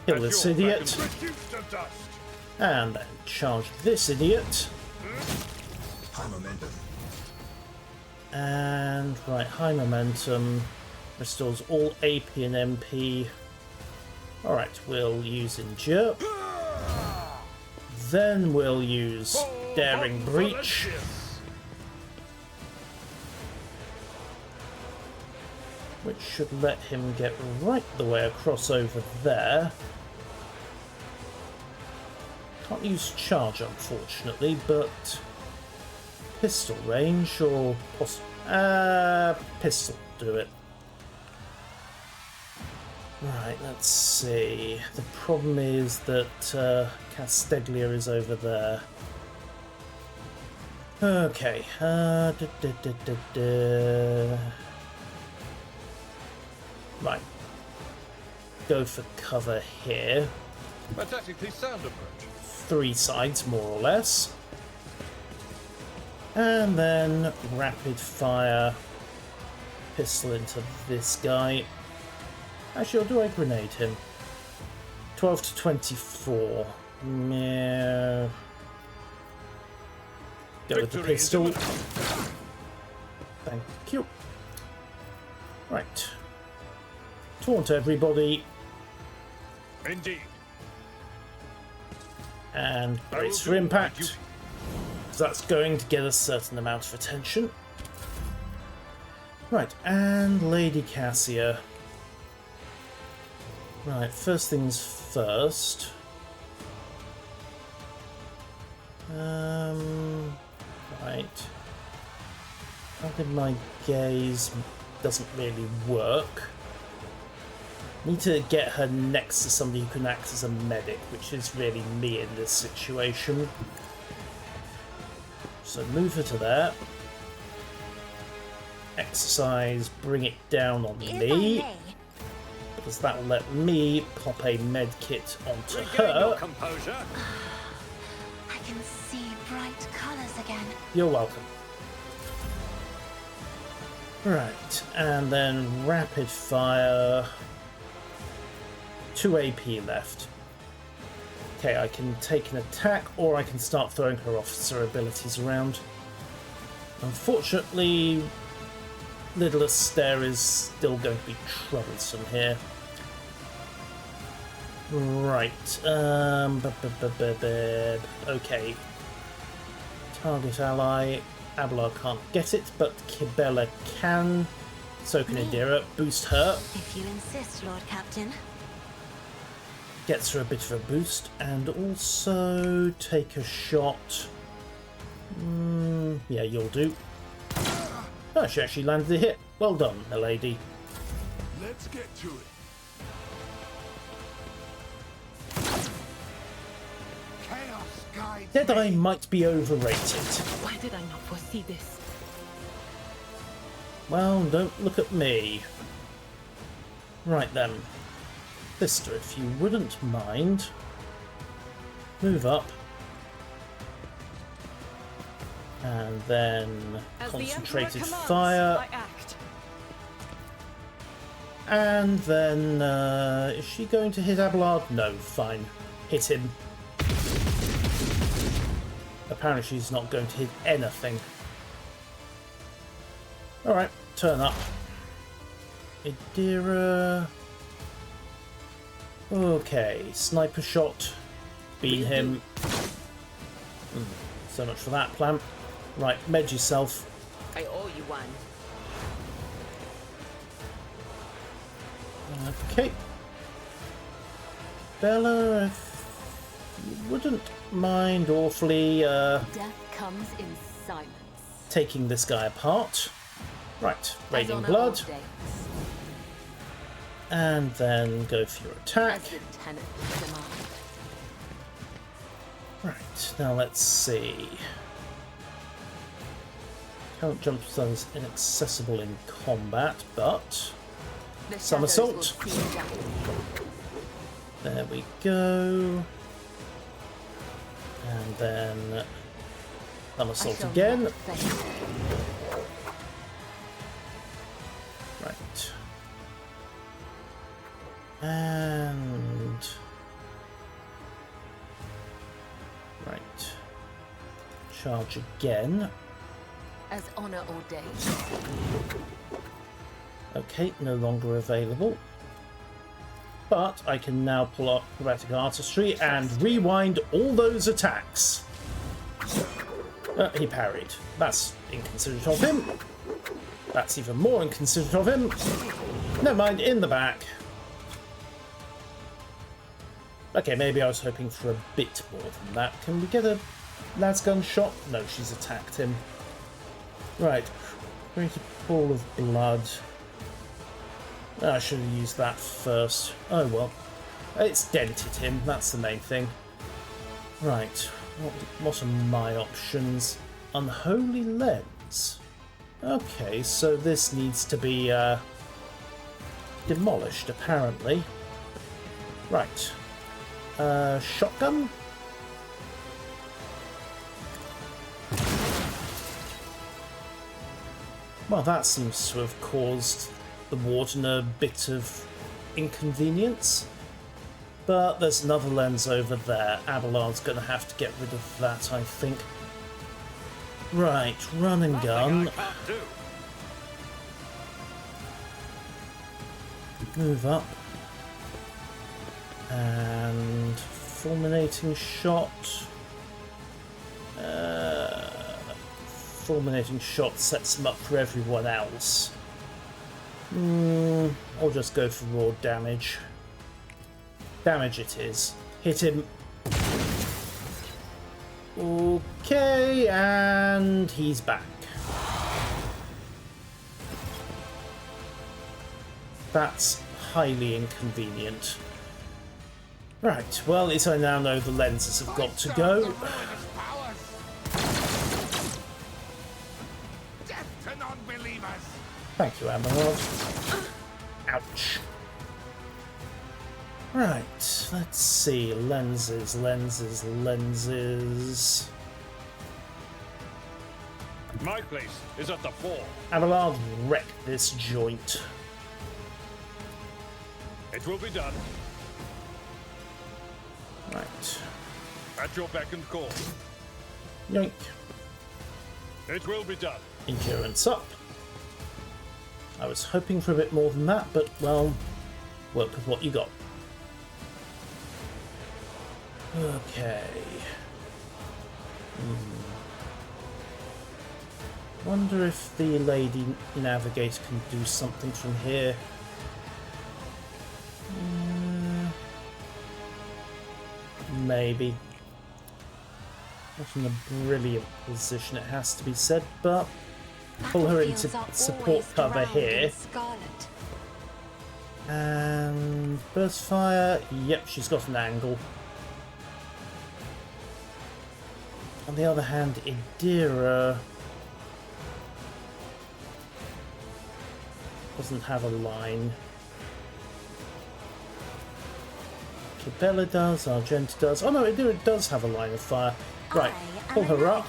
Kill this idiot. Reduced to dust. And then charge this idiot. High momentum. And, right, high momentum. Restores all AP and MP. Alright, we'll use Endure. Then we'll use Daring Breach. Which should let him get right the way across over there. Can't use charge, unfortunately, but pistol range or pistol do it. Right, let's see. The problem is that Casteglia is over there. Okay. Right. Go for cover here. A tactically sound approach. 3 sides, more or less. And then rapid fire pistol into this guy. Actually, or do I grenade him? 12 to 24. Yeah. Go with the pistol. Thank you. Right. Taunt everybody. Indeed. And brace for impact. So that's going to get a certain amount of attention. Right, and Lady Cassia. Right, first things first. Right. How did my gaze doesn't really work? Need to get her next to somebody who can act as a medic, which is really me in this situation. So move her to there. Exercise, bring it down on me. Because that will let me pop a med kit onto her. Composure. I can see bright colors again. You're welcome. Right, and then rapid fire. 2 AP left. Okay, I can take an attack, or I can start throwing her officer abilities around. Unfortunately, Little Astaire is still going to be troublesome here. Right, okay. Target ally. Abelard can't get it, but Kibella can. So can Indira. Boost her. If you insist, Lord Captain. Gets her a bit of a boost, and also take a shot. Yeah, you'll do. Oh, she actually landed a hit. Well done, milady. Let's get to it. Chaos guides Deadeye me. might be overrated. Why did I not foresee this? Well, don't look at me. Right then. Sister, if you wouldn't mind, move up And then As the Emperor concentrated commands, fire. I act. And then, is she going to hit Abelard? No, fine. Hit him. Apparently she's not going to hit anything. Alright, turn up. Idira. Okay, sniper shot. Beat him. So much for that plan. Right, med yourself. I owe you one. Okay. Bella, if you wouldn't mind awfully Death comes in silence. taking this guy apart. Right, As raining on blood. old days, And then go for your attack. as the tenant demand. Right, now let's see. Current jump stun is inaccessible in combat, but The somersault. shadows will see death. There we go. And then I somersault shall again. not faint. Right. And right. Charge again. As honor ordains. Okay, no longer available. But I can now pull up Acrobatic Artistry and rewind all those attacks. He parried. That's inconsiderate of him. That's even more inconsiderate of him. Never mind, in the back. Okay, maybe I was hoping for a bit more than that. Can we get a lasgun shot? No, she's attacked him. Right, create a pool of blood. I should have used that first. Oh well. It's dented him, that's the main thing. Right, what are my options? Unholy Lens. Okay, so this needs to be demolished, apparently. Right. Shotgun? Well, that seems to have caused the warden a bit of inconvenience. But there's another lens over there. Abelard's going to have to get rid of that, I think. Right, run and gun. Move up. And fulminating shot. Fulminating shot sets him up for everyone else. I'll just go for raw damage. Damage it is. Hit him. Okay, and he's back. That's highly inconvenient. Right, well, at least I now know the lenses have got to go. Death to non-believers! Thank you, Abelard. Ouch. Right, let's see. Lenses, lenses, lenses. My place is at the fore. Abelard, wreck this joint. It will be done. Right. At your beck and call. Yoink. It will be done. Endurance up. I was hoping for a bit more than that, but, well, work with what you got. Okay. Wonder if the Lady Navigator can do something from here. Maybe. Not in a brilliant position, it has to be said, but pull her into support cover here. And burst fire. Yep, she's got an angle. On the other hand, Idira doesn't have a line. Bella does, Argenta does. Oh no, Idira does have a line of fire. Right, pull her up.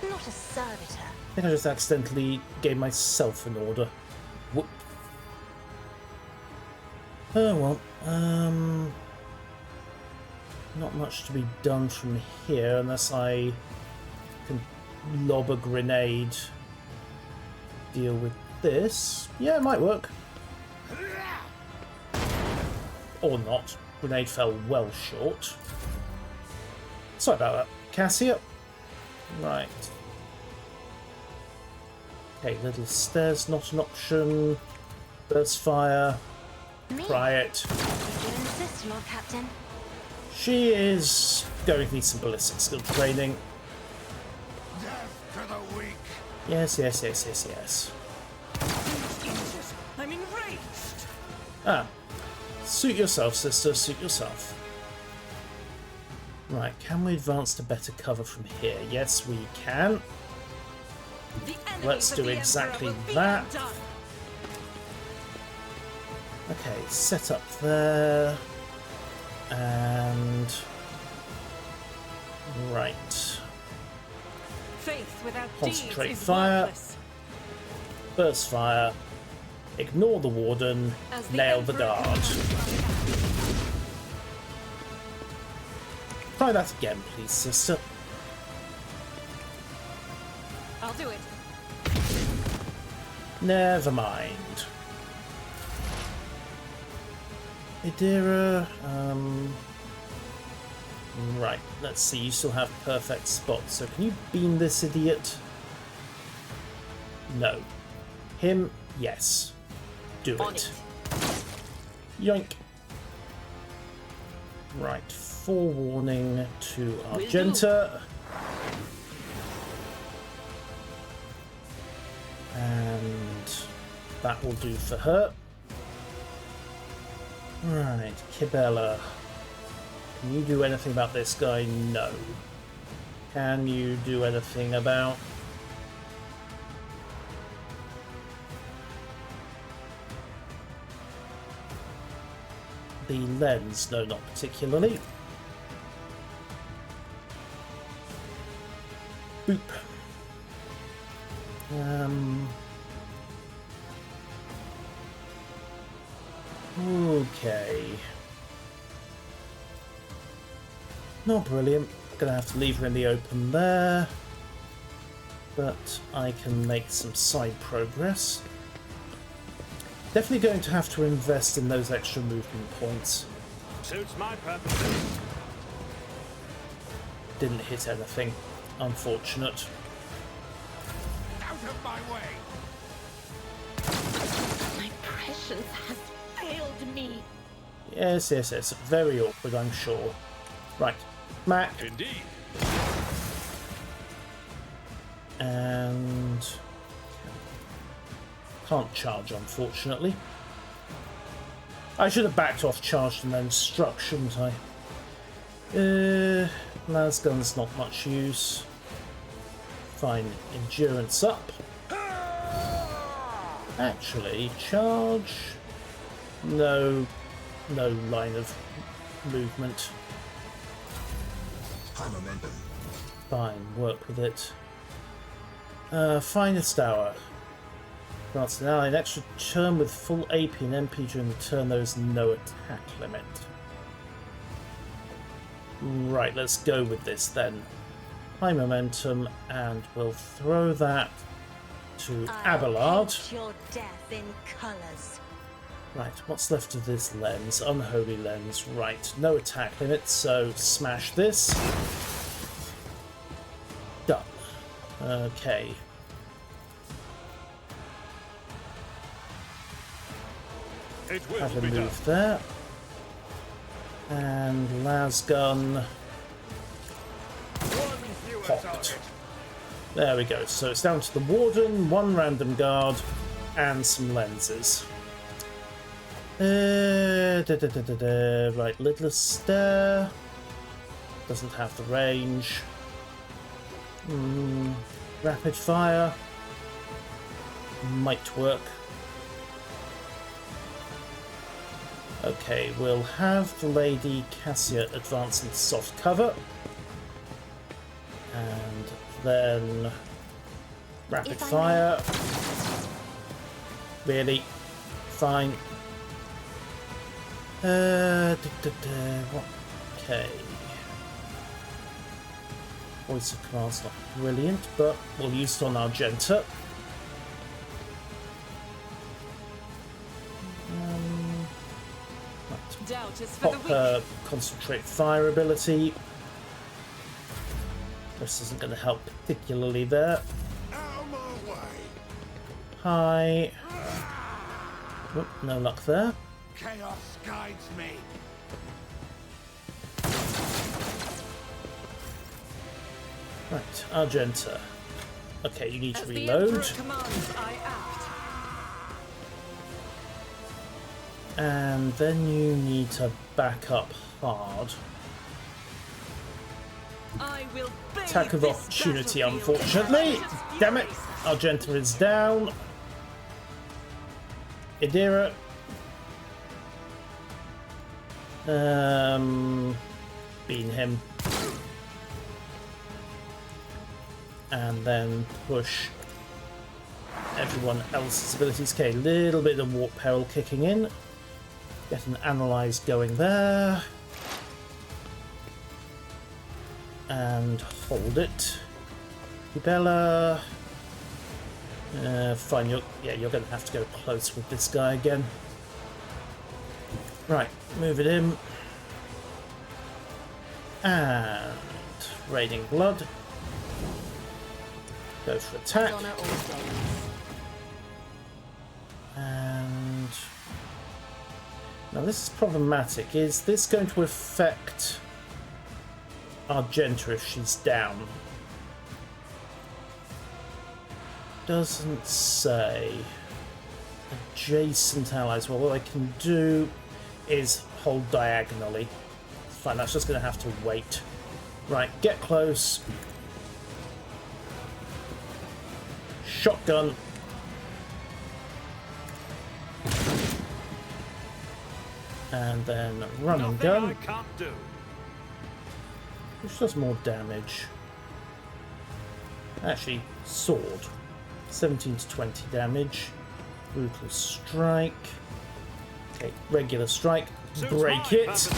Not not a servitor. I think I just accidentally gave myself an order. Whoop. Oh well, not much to be done from here unless I can lob a grenade. Deal with this. Yeah, it might work. Or not. Grenade fell well short. Sorry about that, Cassia. Right. Okay, little stairs, not an option. Burst fire. Me? Try it. You insist, Lord Captain. She is going to need some ballistic skill training. Death to the weak. Yes, yes, yes, yes, yes. Jesus, I'm enraged! Ah. Suit yourself, sister, suit yourself. Right, can we advance to better cover from here? Yes, we can. The enemies Let's of do the exactly Emperor will be that. undone. Okay, set up there. And... right. Faith without Concentrate deeds is fire. worthless. Burst fire. Ignore the warden. As Nail the Emperor guard. commands. Try that again, please, sister. I'll do it. Never mind. Idira, right, let's see, you still have perfect spots, so can you beam this idiot? No. Him, yes. Do it. Yoink. Right, forewarning to Argenta. And that will do for her. Right, Kibella. Can you do anything about this guy? No. Can you do anything about... the lens? No, not particularly. Boop. Okay. Not brilliant. Gonna have to leave her in the open there. But I can make some side progress. Definitely going to have to invest in those extra movement points. Suits my purposes. Didn't hit anything. Unfortunate. Out of my way. My prescience has failed me. Yes, yes, yes. Very awkward, I'm sure. Right. Mac. Indeed. And... can't charge, unfortunately. I should have backed off, charged, and then struck, shouldn't I? Lasgun's not much use. Fine. Endurance up. Actually, charge... no line of movement. High momentum. Fine, work with it. Finest hour. Grants an ally an extra turn with full AP and MP during the turn. There is no attack limit. Right, let's go with this then. High momentum, and we'll throw that to Abelard. Paint your death in colours. Right, what's left of this lens? Unholy lens. Right, no attack limit, so smash this. Done. Okay. It will Have a be done. move there. And Lasgun One fewer popped. target. There we go. So it's down to the Warden, one random guard, and some lenses. Right, littlest stair. Doesn't have the range. Rapid fire. Might work. Okay, we'll have the Lady Cassia advance into soft cover. And then Rapid fire. Really? Fine. What? Okay. Voice of command's not brilliant, but we'll use it on Argenta. Doubt is for the Pop weak. her concentrate fire ability. This isn't going to help particularly there. Out of my way. Hi. Oop, no luck there. Chaos guides me. Right, Argenta. Okay, you need to As the reload. Emperor commands, I act. And then you need to back up hard. I will bathe Attack of this opportunity, battlefield in unfortunately. righteous Damn it! furies. Argenta is down. Idira. Bean him. And then push everyone else's abilities. Okay, a little bit of warp peril kicking in. Get an analyze going there. And hold it. Bella. Fine, you're going to have to go close with this guy again. Right, move it in. And Raining Blood. Go for attack. Honor all days. And now this is problematic. Is this going to affect Argenta if she's down? Doesn't say. Adjacent allies. Well, what I can do is hold diagonally. Fine, that's just going to have to wait. Right, get close. Shotgun. And then run and gun, I can't do. which does more damage. Actually, sword. 17 to 20 damage. Brutal strike. Okay, regular strike. Break it.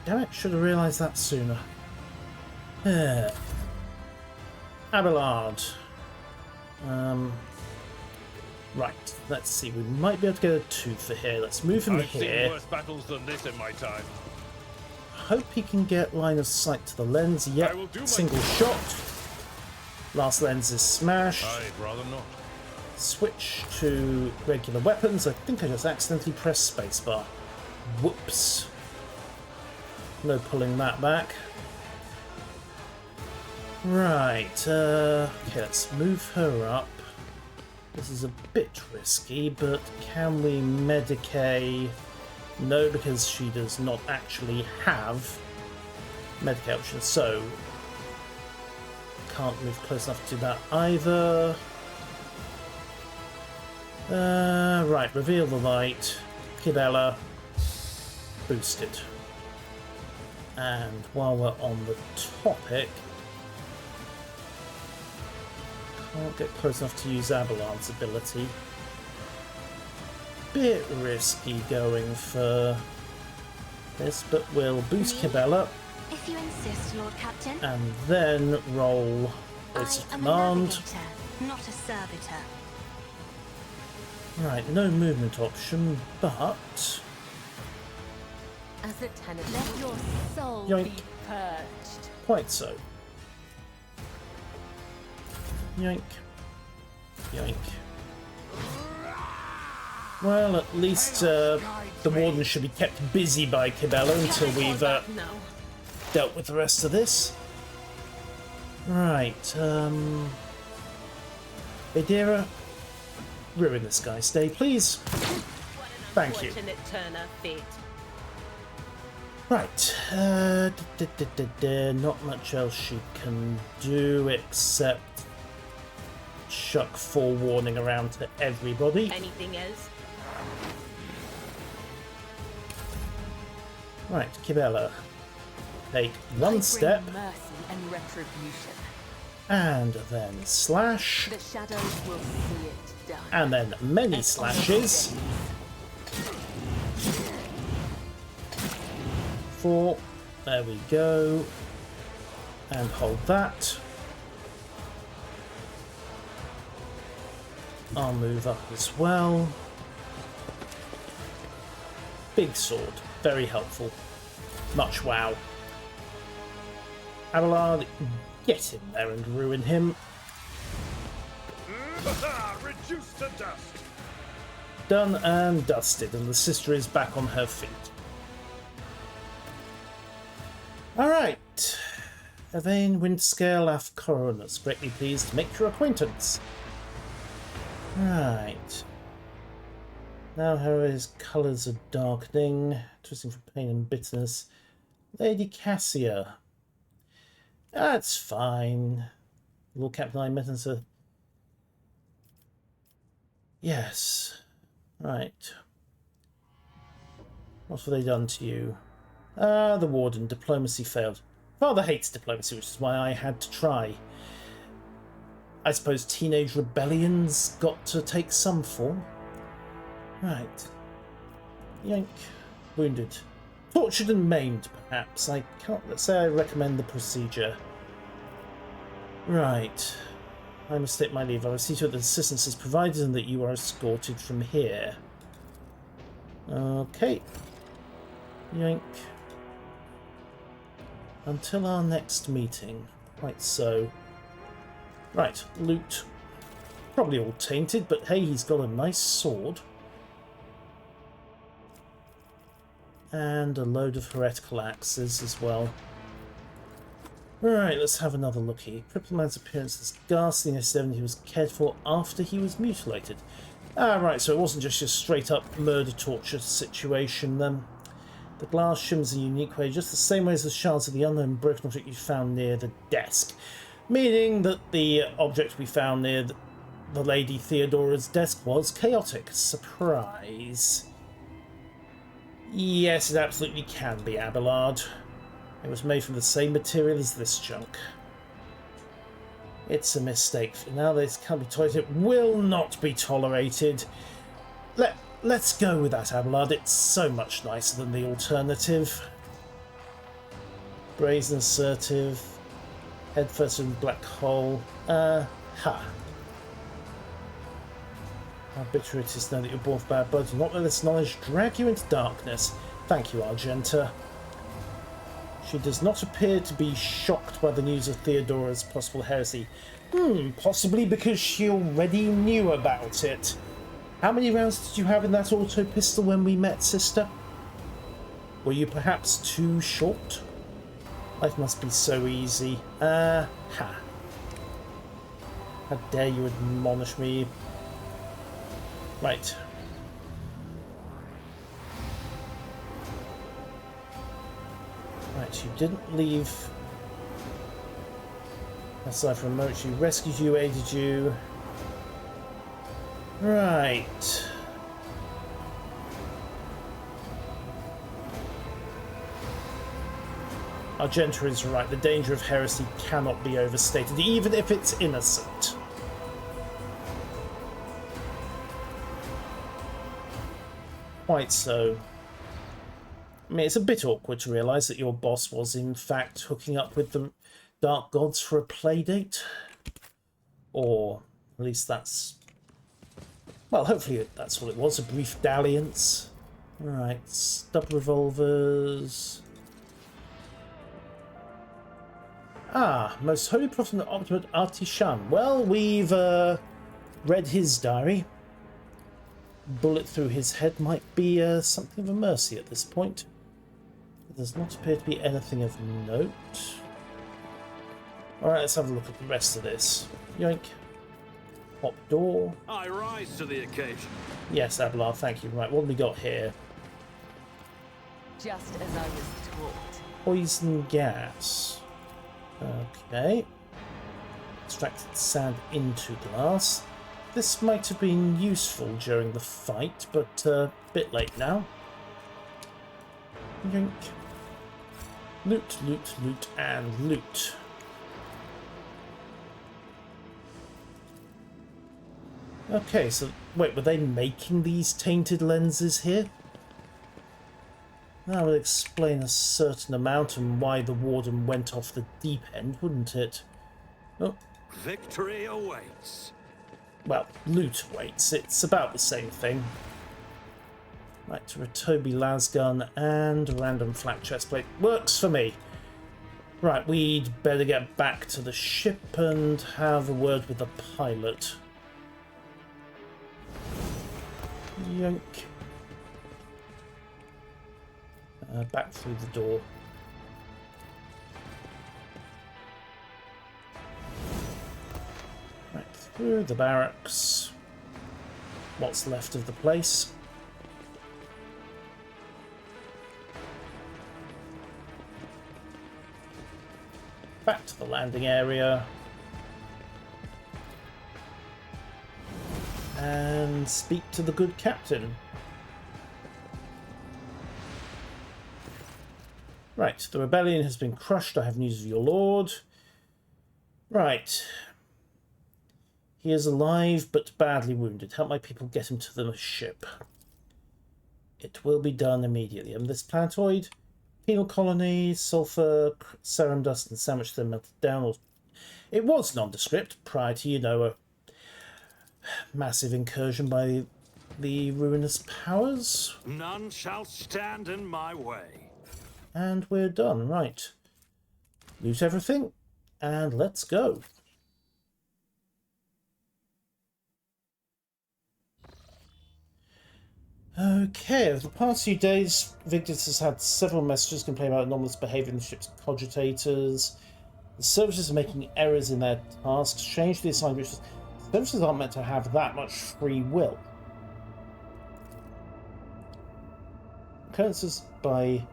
Damn it, should have realised that sooner. Abelard. Right, let's see. We might be able to get a 2 for here. Let's move him I've seen here. worse battles than this in my time. Hope he can get line of sight to the lens. I Yep, will do my single shot. Last lens is smashed. I'd rather not. Switch to regular weapons. I think I just accidentally pressed spacebar. Whoops. No pulling that back. Right, okay, let's move her up. This is a bit risky, but can we Medicae? No, because she does not actually have Medicae options, so can't move close enough to that either. Right, reveal the light. Kibella. Boosted. And while we're on the topic, can't get close enough to use Abelard's ability. Bit risky going for this, but we'll boost Kibella If you insist, Lord Captain. and then roll Voice of I am a Command. navigator, not a servitor. Right, no movement option, but As a tenant, let your soul Yoink. be purged. quite so. Yoink. Yoink. Well, at least the warden should be kept busy by Kibella until we've now. dealt with the rest of this. Right, Idira, ruin this guy. Stay, please. Thank you. Fortunate turn of fate. Right, not much else she can do except chuck forewarning around to everybody. Anything else? Right, Kibella, take I one bring step mercy and retribution. And then slash. The shadows will see it done. And then many slashes. 4. There we go. And hold that. I'll move up as well. Big sword. Very helpful. Much wow. Abelard, get in there and ruin him. Reduced to dust. Done and dusted, and the sister is back on her feet. Alright. Evane Windscale af Coronus. Greatly pleased to make your acquaintance. Right. Now his colours are darkening, twisting from pain and bitterness. Lady Cassia. That's fine. Lord Captain I met and said, yes. Right. What have they done to you? The warden. Diplomacy failed. Father hates diplomacy, which is why I had to try. I suppose teenage rebellions got to take some form. Right. Yank. Wounded. Tortured and maimed, perhaps. I can't say I recommend the procedure. Right. I must take my leave. I will see to it that assistance is provided and that you are escorted from here. Okay. Yank. Until our next meeting. Quite so. Right, loot. Probably all tainted, but hey, he's got a nice sword. And a load of heretical axes as well. Right, let's have another look here. Crippled man's appearance is ghastly, and evident he was cared for after he was mutilated. Ah, right, so it wasn't just your straight-up murder-torture situation then. The glass shimmers in a unique way, just the same way as the shards of the unknown broken object you found near the desk. Meaning that the object we found near the Lady Theodora's desk was chaotic. Surprise. Yes, it absolutely can be, Abelard. It was made from the same material as this junk. It's a mistake. Now this can't be tolerated. It will not be tolerated. Let's go with that, Abelard. It's so much nicer than the alternative. Brazen assertive. Head first in the black hole. Ha. How bitter it is to know that you're born for bad blood. Do not let this knowledge drag you into darkness. Thank you, Argenta. She does not appear to be shocked by the news of Theodora's possible heresy. Possibly because she already knew about it. How many rounds did you have in that auto pistol when we met, sister? Were you perhaps too short? Life must be so easy. Ha. How dare you admonish me? Right. Right, you didn't leave. Aside from a moment, she rescued you, aided you. Right. Argenta is right. The danger of heresy cannot be overstated, even if it's innocent. Quite so. I mean, it's a bit awkward to realise that your boss was, in fact, hooking up with the Dark Gods for a playdate. Or, at least that's... well, hopefully that's what it was, a brief dalliance. Right, stub revolvers... Ah, Most Holy Prophet and Ultimate Artisan. Well, we've read his diary. Bullet through his head might be something of a mercy at this point. There does not appear to be anything of note. Alright, let's have a look at the rest of this. Yoink. Pop door. I rise to the occasion. Yes, Abelard, thank you. Right, what have we got here? Just as I was taught. Poison gas. Okay. Extracted sand into glass. This might have been useful during the fight, but a bit late now. Yoink. Loot, loot, loot, and loot. Okay, so wait, were they making these tainted lenses here? That would explain a certain amount and why the warden went off the deep end, wouldn't it? Oh, Victory awaits. well, loot awaits. It's about the same thing. Right, to a Toby lasgun and a random flat chest plate. Works for me. Right, we'd better get back to the ship and have a word with the pilot. Yoink. Back through the door. Right, through the barracks. What's left of the place. Back to the landing area. And speak to the good captain. Right, the rebellion has been crushed. I have news of your lord. Right. He is alive but badly wounded. Help my people get him to the ship. It will be done immediately. And this planetoid, penal colony, sulfur, serum dust, and sandwich them melted down. Or it was nondescript prior to, you know, a massive incursion by the ruinous powers. None shall stand in my way. And we're done. Right. Loot everything, and let's go. Okay, over the past few days, Victus has had several messages complaining about anomalous behaviour in the ship's cogitators. The services are making errors in their tasks, change the assigned missions. Services aren't meant to have that much free will. Occurrences by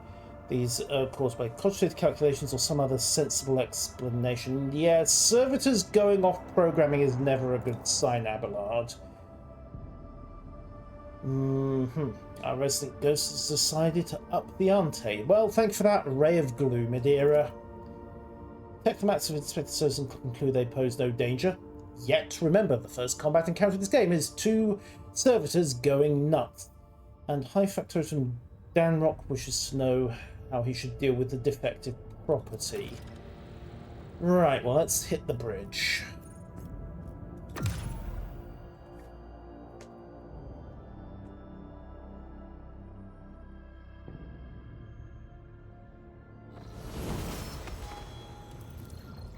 these are caused by cogitated calculations or some other sensible explanation. Yeah, servitors going off programming is never a good sign, Abelard. Our resident ghost has decided to up the ante. Well, thanks for that ray of gloom, Adira. Technomats have inspected services and conclude they pose no danger. Yet, remember, the first combat encounter in this game is two servitors going nuts. And High Factotum Danrock wishes to know how he should deal with the defective property. Right, well, let's hit the bridge.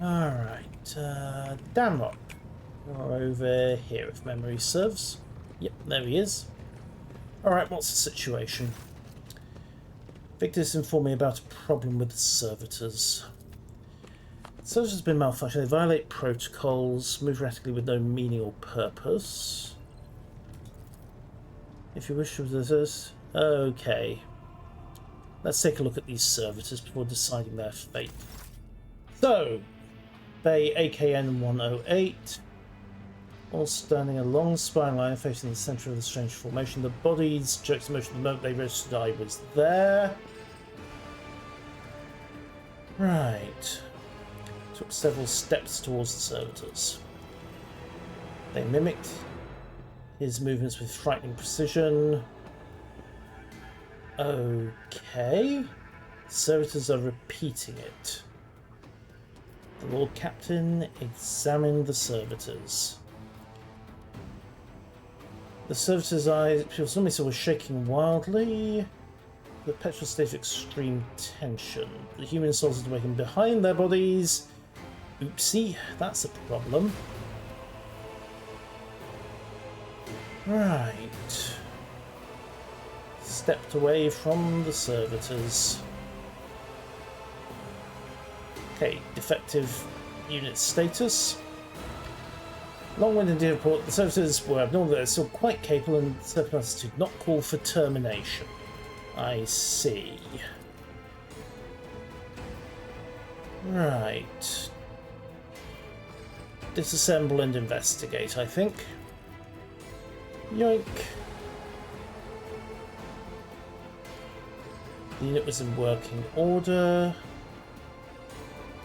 Alright, Danrock. You're over here, if memory serves. Yep, there he is. Alright, what's the situation? Victor's informed me about a problem with the servitors. The servitors have been malfunctioning. They violate protocols, move erratically with no meaning or purpose. If you wish to resist... Okay. Let's take a look at these servitors before deciding their fate. So, Bay AKN 108. All standing a long spine line facing the centre of the strange formation. The bodies jerked in motion the moment they registered I was there. Right. Took several steps towards the servitors. They mimicked his movements with frightening precision. Okay. Servitors are repeating it. The Lord Captain examined the servitors. The servitors' eyes, presumably were shaking wildly. The perpetual state of extreme tension. The human souls are waking behind their bodies. Oopsie, that's a problem. Right. Stepped away from the servitors. Okay, defective unit status. Long-winded report, the servitors were abnormal, they're still quite capable and circumstances did not call for termination. I see. Right. Disassemble and investigate, I think. Yoink. The unit was in working order.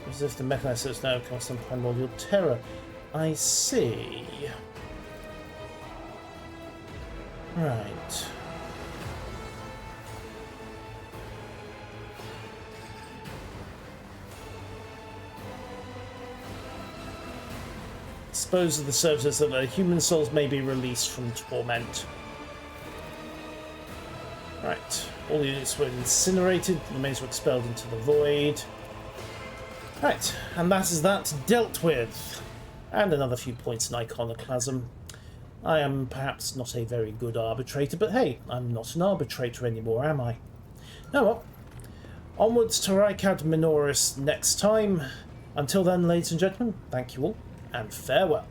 As if the mechanized is now constant primordial terror. I see. Right. Dispose of the services that the human souls may be released from torment. Right. All units were incinerated, the remains were expelled into the void. Right, and that is that dealt with. And another few points in iconoclasm. I am perhaps not a very good arbitrator, but hey, I'm not an arbitrator anymore, am I? Oh well. Onwards to Rykadi Minoris next time. Until then, ladies and gentlemen, thank you all, and farewell.